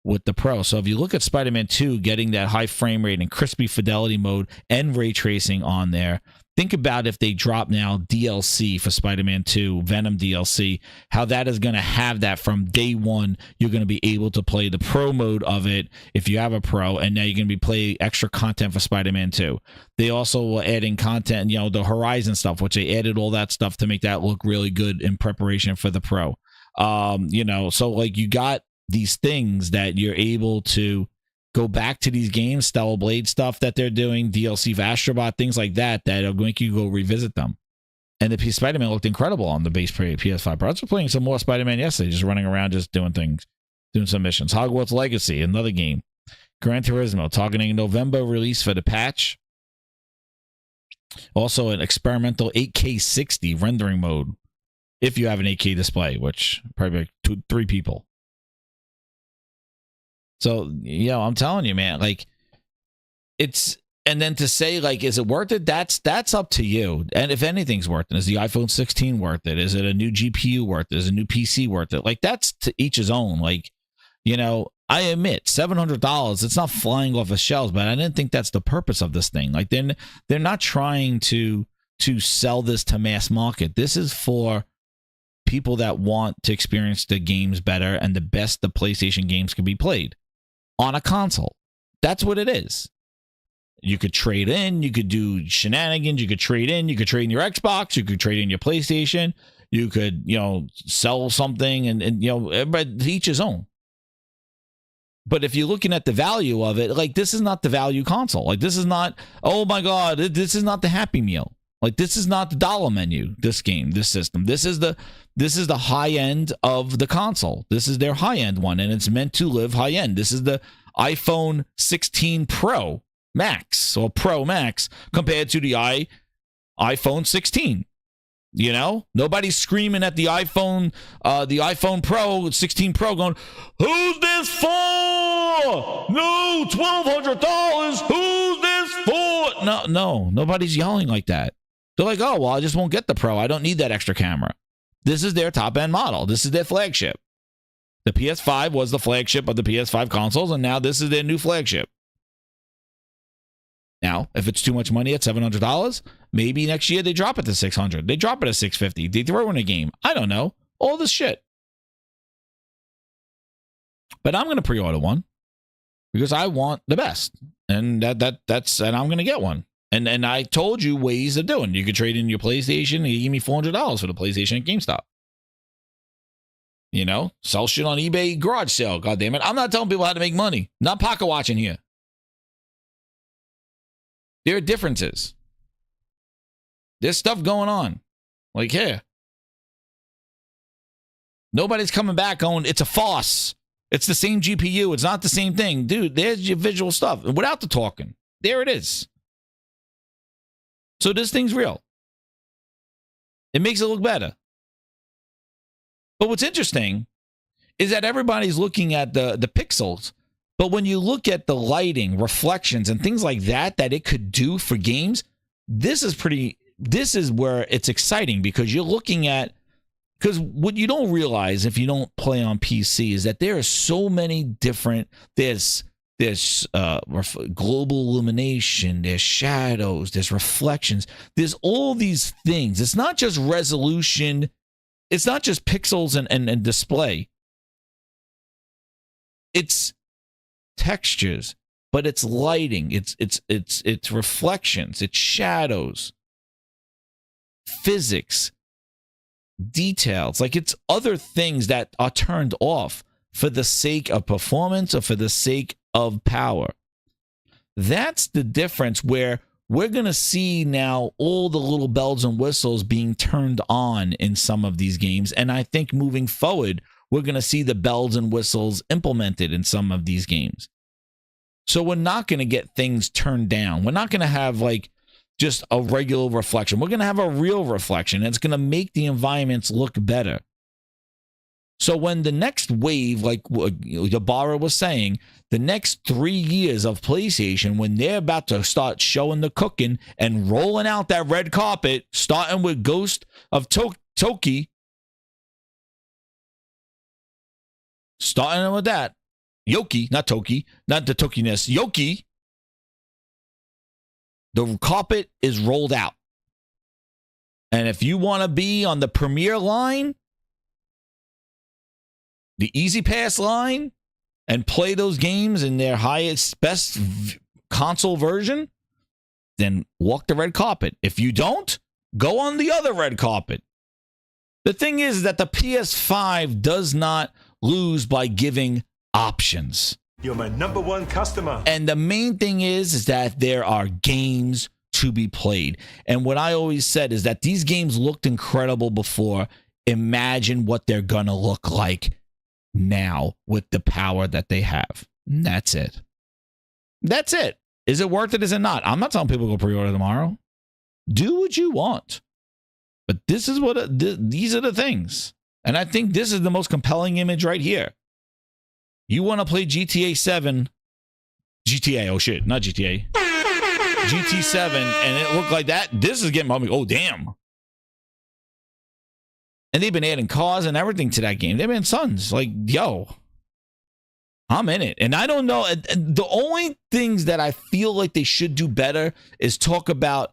with the Pro. So if you look at Spider-Man 2 getting that high frame rate and crispy fidelity mode and ray tracing on there, think about if they drop now DLC for Spider-Man 2, Venom DLC, how that is going to have that from day one. You're going to be able to play the Pro mode of it if you have a Pro, and now you're going to be playing extra content for Spider-Man 2. They also were adding content, the Horizon stuff, which they added all that stuff to make that look really good in preparation for the Pro. So like you got these things that you're able to go back to these games, Stellar Blade stuff that they're doing, DLC for Astrobot, things like that will make you go revisit them. And the Spider-Man looked incredible on the base PS5 Pro. I was playing some more Spider-Man yesterday, just running around, just doing things, doing some missions. Hogwarts Legacy, another game. Gran Turismo, targeting November release for the patch. Also an experimental 8K 60 rendering mode, if you have an 8K display, which probably like 3 people. So, I'm telling you, man, like, it's, and then to say, like, is it worth it? That's up to you. And if anything's worth it, is the iPhone 16 worth it? Is it a new GPU worth it? Is a new PC worth it? Like, that's to each his own. Like, I admit, $700, it's not flying off the shelves, but I didn't think that's the purpose of this thing. Like, they're not trying to sell this to mass market. This is for people that want to experience the games better and the best the PlayStation games can be played on a console. That's what it is. You could trade in, you could do shenanigans, you could trade in your Xbox, you could trade in your PlayStation, you could, sell something and but each his own. But if you're looking at the value of it, like, this is not the value console. Like, this is not, oh my God, this is not the Happy Meal. Like, this is not the dollar menu, this game, this system. This is the high end of the console. This is their high end one, and it's meant to live high end. This is the iPhone 16 Pro Max or Pro Max compared to the iPhone 16. Nobody's screaming at the iPhone Pro 16 Pro going, "Who's this for? No, $1,200. Who's this for?" No, nobody's yelling like that. They're like, "Oh, well, I just won't get the Pro. I don't need that extra camera." This is their top-end model. This is their flagship. The PS5 was the flagship of the PS5 consoles, and now this is their new flagship. Now, if it's too much money at $700, maybe next year they drop it to $600. They drop it to $650. They throw in a game. I don't know. All this shit. But I'm going to pre-order one because I want the best, and that's and I'm going to get one. And I told you ways of doing. You could trade in your PlayStation and you give me $400 for the PlayStation at GameStop. Sell shit on eBay garage sale. God damn it. I'm not telling people how to make money. Not pocket watching here. There are differences. There's stuff going on. Like here. Nobody's coming back going, it's a farce. It's the same GPU. It's not the same thing. Dude, there's your visual stuff. Without the talking. There it is. So this thing's real. It makes it look better. But what's interesting is that everybody's looking at the pixels. But when you look at the lighting, reflections, and things like that it could do for games, this is where it's exciting because you're looking at, because what you don't realize if you don't play on PC is that there are so many different, there's global illumination, there's shadows, there's reflections, there's all these things. It's not just resolution, it's not just pixels and display. It's textures, but it's lighting, it's reflections, it's shadows, physics, details. Like, it's other things that are turned off for the sake of performance or for the sake of power. That's the difference, where we're going to see now all the little bells and whistles being turned on in some of these games. And I think moving forward, we're going to see the bells and whistles implemented in some of these games. So we're not going to get things turned down. We're not going to have like just a regular reflection. We're going to have a real reflection. And it's going to make the environments look better. So when the next wave, like Yabara was saying, the next 3 years of PlayStation, when they're about to start showing the cooking and rolling out that red carpet, starting with Ghost of Toki, starting with that, Yoki, not Toki, not the Tokiness, Yoki, the carpet is rolled out. And if you want to be on the premier line, the Easy Pass line, and play those games in their highest, best console version, then walk the red carpet. If you don't, go on the other red carpet. The thing is that the PS5 does not lose by giving options. You're my number one customer. And the main thing is that there are games to be played. And what I always said is that these games looked incredible before. Imagine what they're going to look like now with the power that they have. And that's it. That's it. Is it worth it? Is it not? I'm not telling people to go pre-order tomorrow. Do what you want. But this is what these are the things. And I think this is the most compelling image right here. You want to play GTA 7, GTA, oh shit, not GTA. GT7, and it looked like that. This is getting, oh damn. And they've been adding cars and everything to that game. They've been sons. Like, yo, I'm in it. And I don't know. The only things that I feel like they should do better is talk about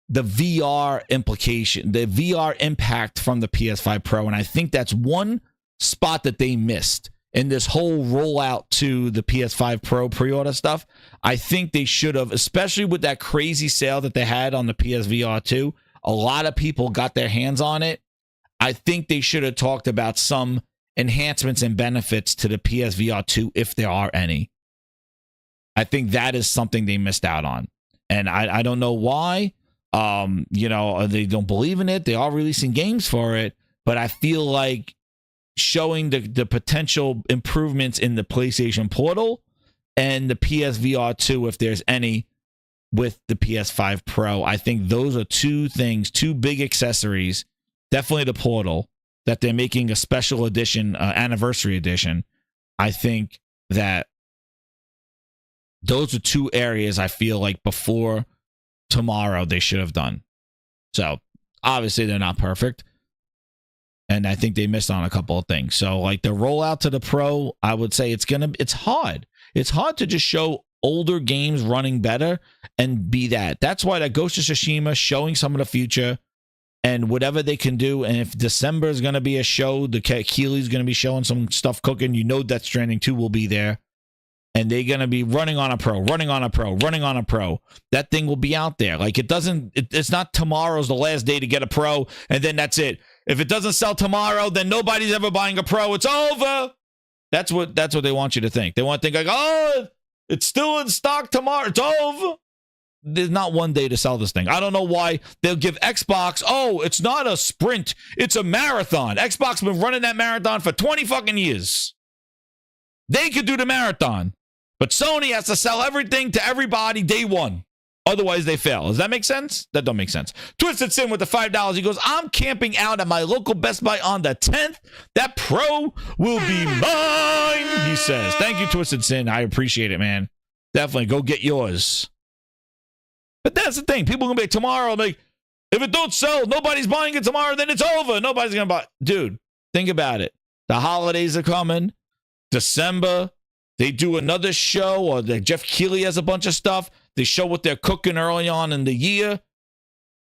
the VR implication, the VR impact from the PS5 Pro. And I think that's one spot that they missed in this whole rollout to the PS5 Pro pre-order stuff. I think they should have, especially with that crazy sale that they had on the PSVR 2. A lot of people got their hands on it. I think they should have talked about some enhancements and benefits to the PSVR 2, if there are any. I think that is something they missed out on. And I don't know why. They don't believe in it. They are releasing games for it. But I feel like showing the potential improvements in the PlayStation Portal and the PSVR 2, if there's any, with the PS5 Pro. I think those are two things, two big accessories. Definitely the Portal, that they're making a special edition, anniversary edition. I think that those are two areas I feel like before tomorrow they should have done. So obviously they're not perfect. And I think they missed on a couple of things. So like the rollout to the Pro, I would say it's hard. It's hard to just show older games running better and be that. That's why that Ghost of Tsushima showing some of the future and whatever they can do. And if December is going to be a show, the Keeley's going to be showing some stuff cooking. You know Death Stranding 2 will be there. And they're going to be running on a Pro. That thing will be out there. Like it's not tomorrow's the last day to get a Pro, and then that's it. If it doesn't sell tomorrow, then nobody's ever buying a Pro. It's over. That's what they want you to think. They want to think like, oh, it's still in stock tomorrow. It's over. There's not one day to sell this thing. I don't know why they'll give Xbox, oh, it's not a sprint, it's a marathon. Xbox been running that marathon for 20 fucking years. They could do the marathon, but Sony has to sell everything to everybody day one. Otherwise, they fail. Does that make sense? That don't make sense. Twisted Sin with the $5. He goes, I'm camping out at my local Best Buy on the 10th. That Pro will be mine, he says. Thank you, Twisted Sin. I appreciate it, man. Definitely go get yours. But that's the thing. People are going to be like, tomorrow, like, if it don't sell, nobody's buying it tomorrow, then it's over. Nobody's going to buy it. Dude, think about it. The holidays are coming. December, they do another show, or Jeff Keighley has a bunch of stuff. They show what they're cooking early on in the year.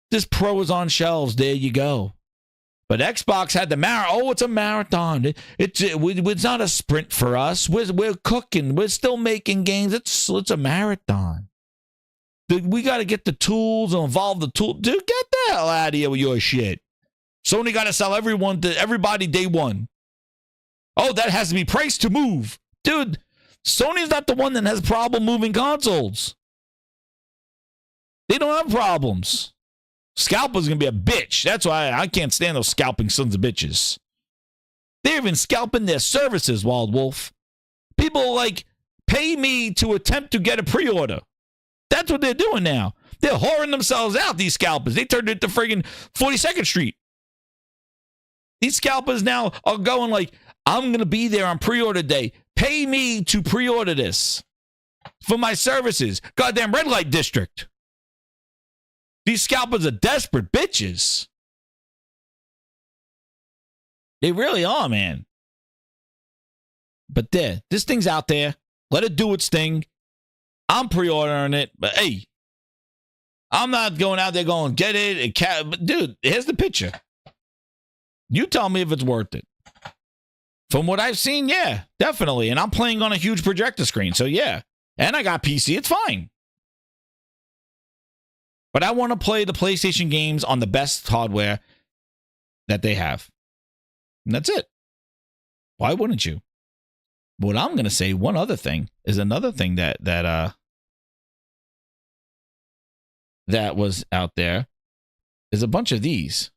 This Pro is on shelves. There you go. But Xbox had the marathon. Oh, it's a marathon. It's not a sprint for us. We're cooking. We're still making games. It's a marathon. We got to get the tools and evolve the tool. Dude, get the hell out of here with your shit. Sony got to sell everybody day one. Oh, that has to be priced to move. Dude, Sony's not the one that has a problem moving consoles. They don't have problems. Scalpers going to be a bitch. That's why I can't stand those scalping sons of bitches. They're even scalping their services, Wild Wolf. People like pay me to attempt to get a pre-order. That's what they're doing now. They're whoring themselves out, these scalpers. They turned it to friggin' 42nd Street. These scalpers now are going like, I'm going to be there on pre-order day. Pay me to pre-order this for my services. Goddamn red light district. These scalpers are desperate bitches. They really are, man. But this thing's out there. Let it do its thing. I'm pre-ordering it, but hey, I'm not going out there going, get it. But dude, here's the picture. You tell me if it's worth it. From what I've seen, yeah, definitely. And I'm playing on a huge projector screen, so yeah. And I got PC, it's fine. But I want to play the PlayStation games on the best hardware that they have. And that's it. Why wouldn't you? What I'm going to say, one other thing, is another thing that was out there is a bunch of these.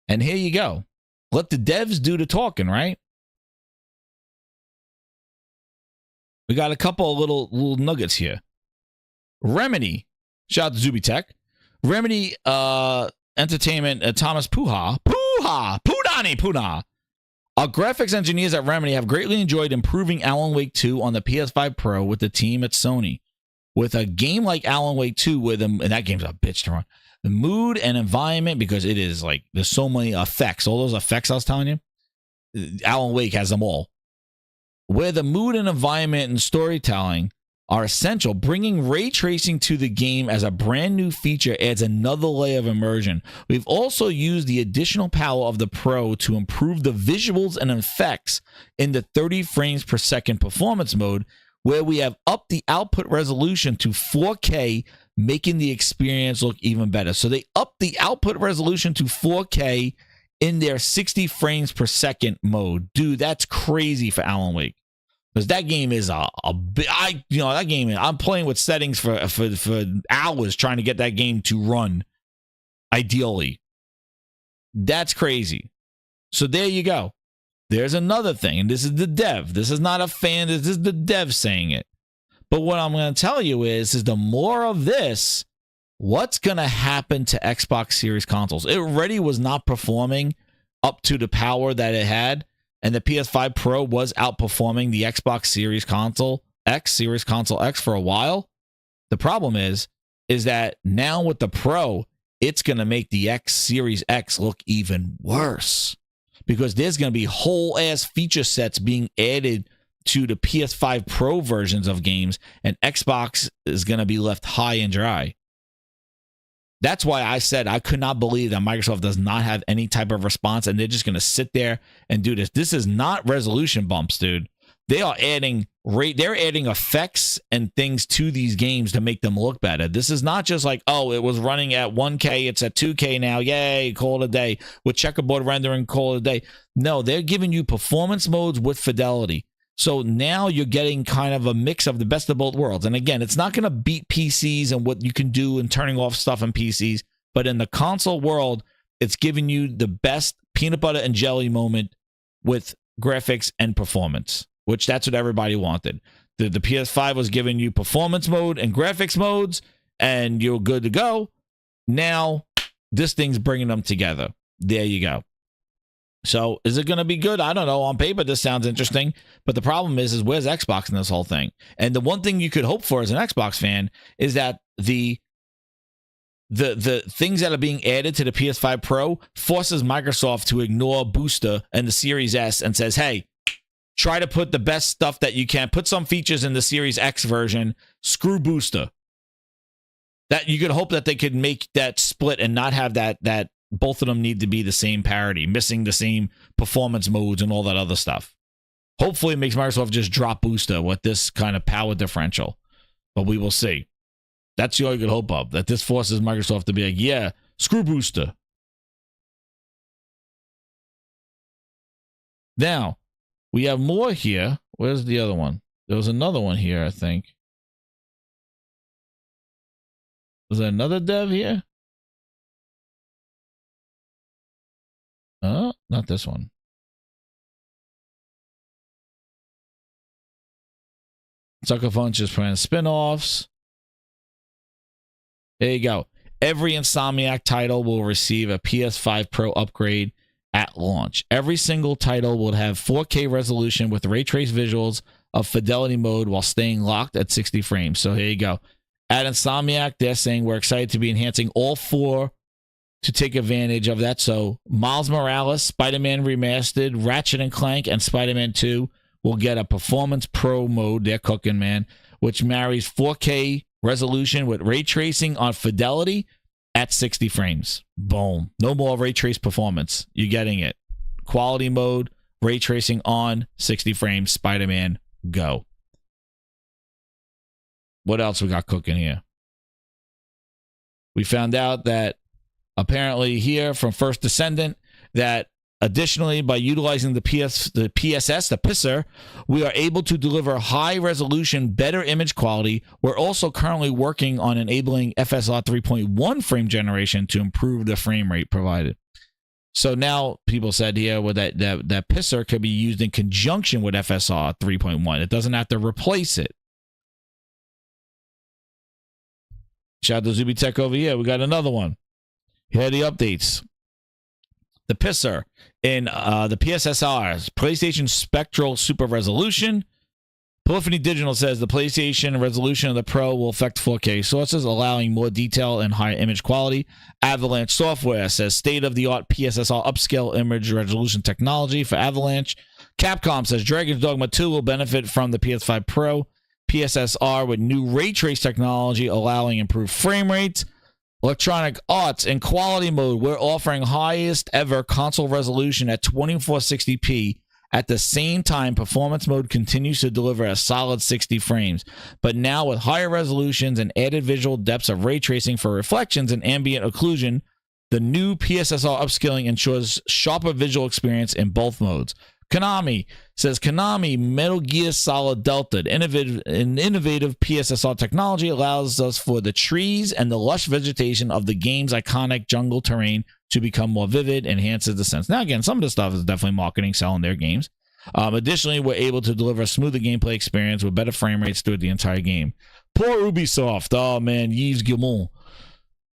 And here you go. Let the devs do the talking, right? We got a couple of little nuggets here. Remedy, shout out to Zuby Tech. Remedy Entertainment, Thomas Puha. Our graphics engineers at Remedy have greatly enjoyed improving Alan Wake 2 on the PS5 Pro with the team at Sony. With a game like Alan Wake 2, and that game's a bitch to run. The mood and environment, because it is like, there's so many effects. All those effects I was telling you, Alan Wake has them all. Where the mood and environment and storytelling are essential, bringing ray tracing to the game as a brand new feature adds another layer of immersion. We've also used the additional power of the Pro to improve the visuals and effects in the 30 frames per second performance mode, where we have upped the output resolution to 4K, making the experience look even better. So they upped the output resolution to 4K in their 60 frames per second mode. Dude, that's crazy for Alan Wake. Because that game is that game, I'm playing with settings for hours trying to get that game to run ideally. That's crazy. So there you go. There's another thing, and this is the dev. This is not a fan. This is the dev saying it. But what I'm going to tell you is the more of this, what's going to happen to Xbox Series consoles? It already was not performing up to the power that it had, and the PS5 Pro was outperforming the Xbox Series Console X for a while. The problem is that now with the Pro, it's going to make the X Series X look even worse, because there's going to be whole ass feature sets being added to the PS5 Pro versions of games, and Xbox is going to be left high and dry. That's why I said I could not believe that Microsoft does not have any type of response, and they're just going to sit there and do this. This is not resolution bumps, dude. They are adding effects and things to these games to make them look better. This is not just like, oh, it was running at 1K, it's at 2K now, yay, call it a day. With checkerboard rendering, call it a day. No, they're giving you performance modes with fidelity. So now you're getting kind of a mix of the best of both worlds. And again, it's not going to beat PCs and what you can do in turning off stuff in PCs, but in the console world, it's giving you the best peanut butter and jelly moment with graphics and performance, which that's what everybody wanted. The PS5 was giving you performance mode and graphics modes, and you're good to go. Now, this thing's bringing them together. There you go. So is it going to be good? I don't know. On paper, this sounds interesting. But the problem is where's Xbox in this whole thing? And the one thing you could hope for as an Xbox fan is that the things that are being added to the PS5 Pro forces Microsoft to ignore Booster and the Series S and says, hey, try to put the best stuff that you can. Put some features in the Series X version. Screw Booster. That you could hope that they could make that split and not have that both of them need to be the same parity, missing the same performance modes and all that other stuff. Hopefully it makes Microsoft just drop Booster with this kind of power differential, but we will see. That's all you could hope of, that this forces Microsoft to be like, yeah, screw Booster. Now, we have more here. Where's the other one? There was another one here, I think. Was there another dev here? Oh, not this one. Sucker Punch is planning spin-offs. There you go. Every Insomniac title will receive a PS5 Pro upgrade at launch. Every single title will have 4K resolution with ray trace visuals of fidelity mode while staying locked at 60 frames. So here you go. At Insomniac, they're saying we're excited to be enhancing all 4 to take advantage of that. So Miles Morales, Spider-Man Remastered, Ratchet and Clank, and Spider-Man 2 will get a Performance Pro mode. They're cooking, man, which marries 4K resolution with ray tracing on fidelity at 60 frames. Boom. No more ray trace performance. You're getting it. Quality mode, ray tracing on 60 frames. Spider-Man, go. What else we got cooking here? We found out that apparently here from First Descendant that additionally, by utilizing the PSS, the PISR, we are able to deliver high resolution, better image quality. We're also currently working on enabling FSR 3.1 frame generation to improve the frame rate provided. So now people said here that PISR could be used in conjunction with FSR 3.1. It doesn't have to replace it. Shout out to Zuby Tech over here. We got another one. Here are the updates. The PISR in the PSSR, PlayStation Spectral Super Resolution. Polyphony Digital says the PlayStation resolution of the Pro will affect 4K sources, allowing more detail and higher image quality. Avalanche Software says state-of-the-art PSSR upscale image resolution technology for Avalanche. Capcom says Dragon's Dogma 2 will benefit from the PS5 Pro PSSR with new ray trace technology, allowing improved frame rates. Electronic Arts in quality mode, we're offering highest ever console resolution at 2460p. At the same time, performance mode continues to deliver a solid 60 frames, but now with higher resolutions and added visual depths of ray tracing for reflections and ambient occlusion, the new PSSR upscaling ensures sharper visual experience in both modes. Konami says Metal Gear Solid Delta, an innovative PSSR technology, allows us for the trees and the lush vegetation of the game's iconic jungle terrain to become more vivid, enhances the sense. Now, again, some of the stuff is definitely marketing, selling their games. Additionally, we're able to deliver a smoother gameplay experience with better frame rates throughout the entire game. Poor Ubisoft. Oh, man, Yves Guillemot.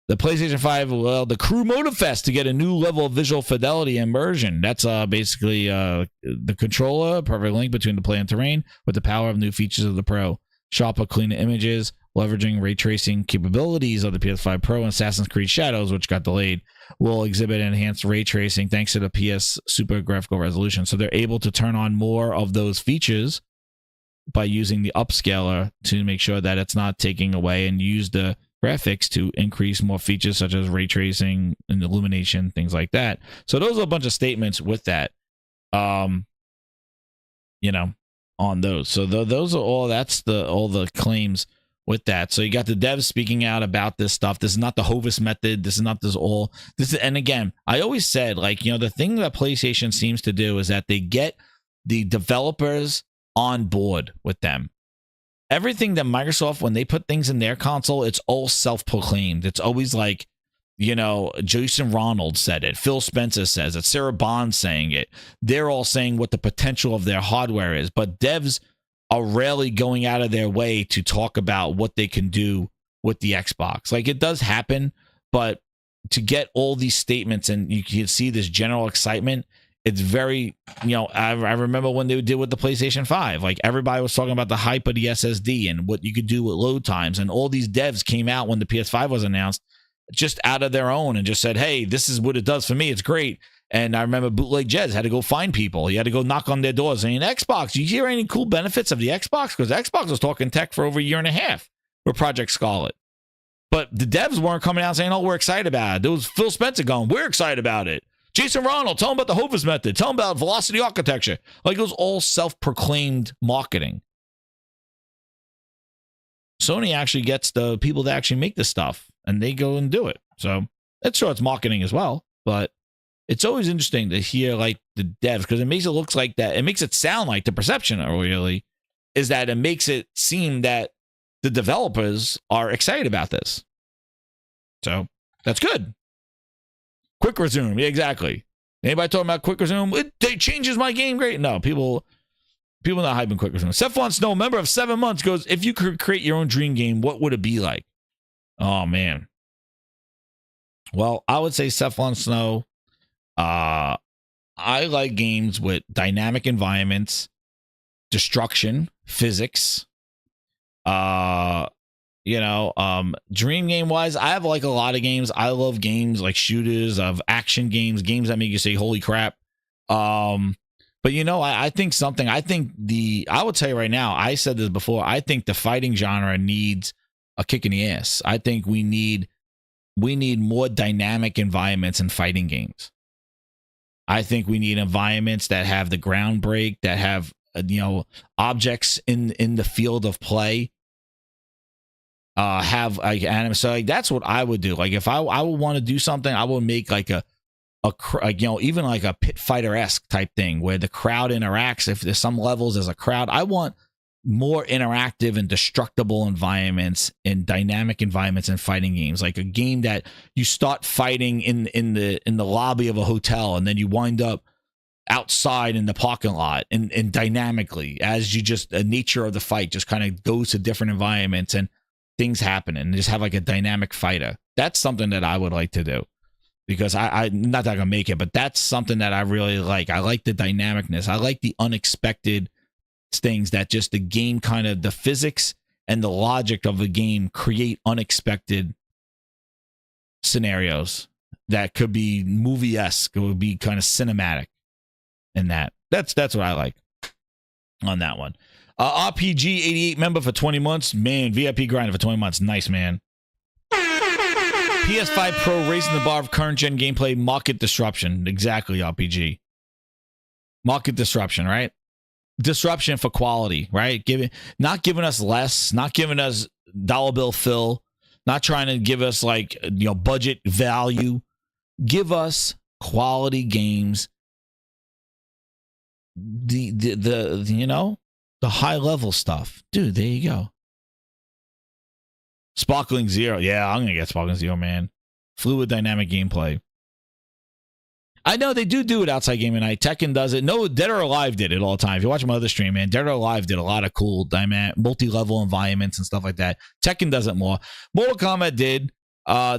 The PlayStation 5, well, the Crew Motorfest to get a new level of visual fidelity immersion. That's basically the controller, perfect link between the play and terrain with the power of new features of the Pro. Sharper, cleaner images, leveraging ray tracing capabilities of the PS5 Pro and Assassin's Creed Shadows, which got delayed, will exhibit enhanced ray tracing thanks to the PS Super Graphical Resolution. So they're able to turn on more of those features by using the upscaler to make sure that it's not taking away, and use the graphics to increase more features such as ray tracing and illumination, things like that. So those are a bunch of statements with that, on those. So those are all, all the claims with that. So you got the devs speaking out about this stuff. This is not the Hovis method. This is not and again, I always said, the thing that PlayStation seems to do is that they get the developers on board with them. Everything that Microsoft, when they put things in their console, it's all self-proclaimed. It's always like, Jason Ronald said it. Phil Spencer says it. Sarah Bond saying it. They're all saying what the potential of their hardware is. But devs are rarely going out of their way to talk about what they can do with the Xbox. It does happen, but to get all these statements and you can see this general excitement, it's very, I remember when they did with the PlayStation 5, everybody was talking about the hype of the SSD and what you could do with load times. And all these devs came out when the PS5 was announced just out of their own and just said, hey, this is what it does for me. It's great. And I remember Bootleg Jez had to go find people. He had to go knock on their doors saying, Xbox, do you hear any cool benefits of the Xbox? Because Xbox was talking tech for over a year and a half with Project Scarlet. But the devs weren't coming out saying, oh, we're excited about it. There was Phil Spencer going, we're excited about it. Jason Ronald, tell him about the Hovis method. Tell him about velocity architecture. Like, it was all self-proclaimed marketing. Sony actually gets the people that actually make this stuff, and they go and do it. So it's sure it's marketing as well, but it's always interesting to hear like the devs, because it makes it look like that. It makes it sound like the perception really is that it makes it seem that the developers are excited about this. So that's good. Quick resume. Yeah, exactly. Anybody talking about quick resume? It changes my game great. No, people not hyping quick resume. Stephon Snow, member of 7 months, goes, if you could create your own dream game, what would it be like? Oh, man. Well, I would say Stephon Snow. I like games with dynamic environments, destruction, physics. Dream game wise, I have like a lot of games. I love games like shooters, of action games that make you say, holy crap. But I think I would tell you right now, I said this before, I think the fighting genre needs a kick in the ass. I think we need more dynamic environments in fighting games. I think we need environments that have the ground break, that have objects in the field of play. Have like anime. So like that's what I would do. Like if I would want to do something, I would make like even like a pit fighter-esque type thing where the crowd interacts. If there's some levels there's a crowd, I want more interactive and destructible environments and dynamic environments in fighting games. Like a game that you start fighting in the lobby of a hotel and then you wind up outside in the parking lot and dynamically as you just the nature of the fight just kind of goes to different environments and things happen and just have like a dynamic fighter. That's something that I would like to do. Because I'm not that I'm gonna make it, but that's something that I really like. I like the dynamicness. I like the unexpected things that just the game kind of the physics and the logic of the game create unexpected scenarios that could be movie-esque. It would be kind of cinematic in that. That's what I like on that one. RPG 88 member for 20 months. Man, VIP grinder for 20 months. Nice, man. PS5 Pro raising the bar of current gen gameplay. Market disruption. Exactly, RPG. Market disruption, right? Disruption for quality, right? Not giving us less, not giving us dollar bill fill, not trying to give us like budget value. Give us quality games. The high level stuff. Dude, there you go. Sparkling Zero. Yeah, I'm going to get Sparkling Zero, man. Fluid dynamic gameplay. I know they do it outside gaming night. Tekken does it. No, Dead or Alive did it all the time. If you watch my other stream, man, Dead or Alive did a lot of cool multi-level environments and stuff like that. Tekken does it more. Mortal Kombat did.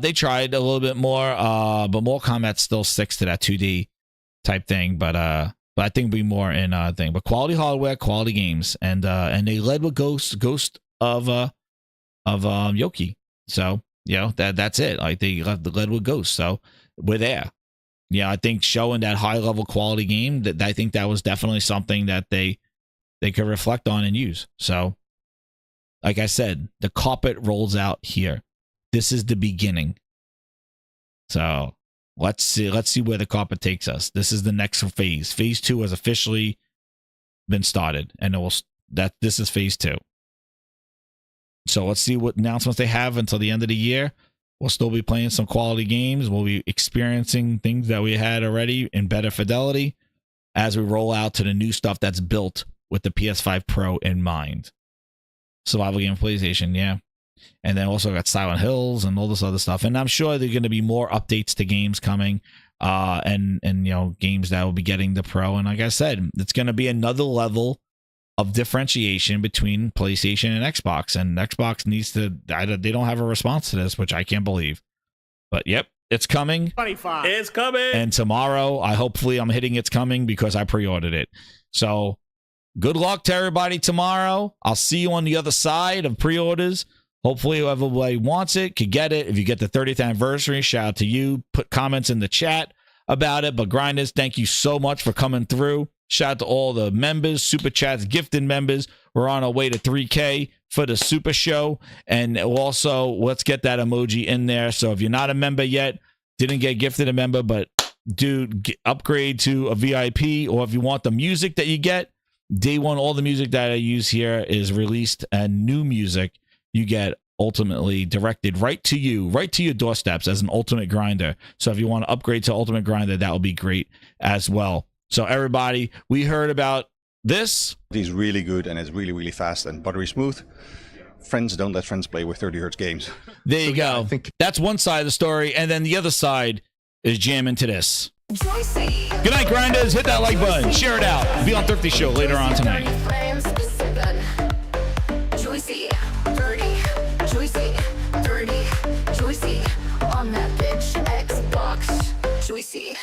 They tried a little bit more, but Mortal Kombat still sticks to that 2D type thing. But I think it'll be more in thing. But quality hardware, quality games, and they led with Ghost of Yoki. So that's it. Like they led with Ghost. So we're there. Yeah, I think showing that high level quality game, that I think that was definitely something that they could reflect on and use. So, like I said, the carpet rolls out here. This is the beginning. So let's see where the carpet takes us. This is the next phase. Phase 2 has officially been started, and this is phase 2. So let's see what announcements they have until the end of the year. We'll still be playing some quality games. We'll be experiencing things that we had already in better fidelity as we roll out to the new stuff that's built with the PS5 Pro in mind. Survival game PlayStation, yeah. And then also got Silent Hills and all this other stuff. And I'm sure there's going to be more updates to games coming and games that will be getting the Pro. And like I said, it's going to be another level of differentiation between PlayStation and Xbox, and Xbox needs to. They don't have a response to this, which I can't believe. But yep, it's coming. 25. It's coming. And tomorrow, I'm hitting it's coming because I pre-ordered it. So good luck to everybody tomorrow. I'll see you on the other side of pre-orders. Hopefully, whoever wants it could get it. If you get the 30th anniversary, shout out to you. Put comments in the chat about it. But Grinders, thank you so much for coming through. Shout out to all the members, super chats, gifted members. We're on our way to 3K for the super show. And also, let's get that emoji in there. So if you're not a member yet, didn't get gifted a member, but dude, upgrade to a VIP, or if you want the music that you get, day one, all the music that I use here is released, and new music you get ultimately directed right to you, right to your doorsteps as an Ultimate Grinder. So if you want to upgrade to Ultimate Grinder, that will be great as well. So everybody, we heard about this. It's really good, and it's really, really fast and buttery smooth. Friends don't let friends play with 30 hertz games. There you go. That's one side of the story. And then the other side is jamming to this. Good night, Grinders. Hit that like button. Share it out. Be on Thrifty Show later on tonight. Juicy, 30, juicy, 30, juicy. On that bitch, Xbox, juicy.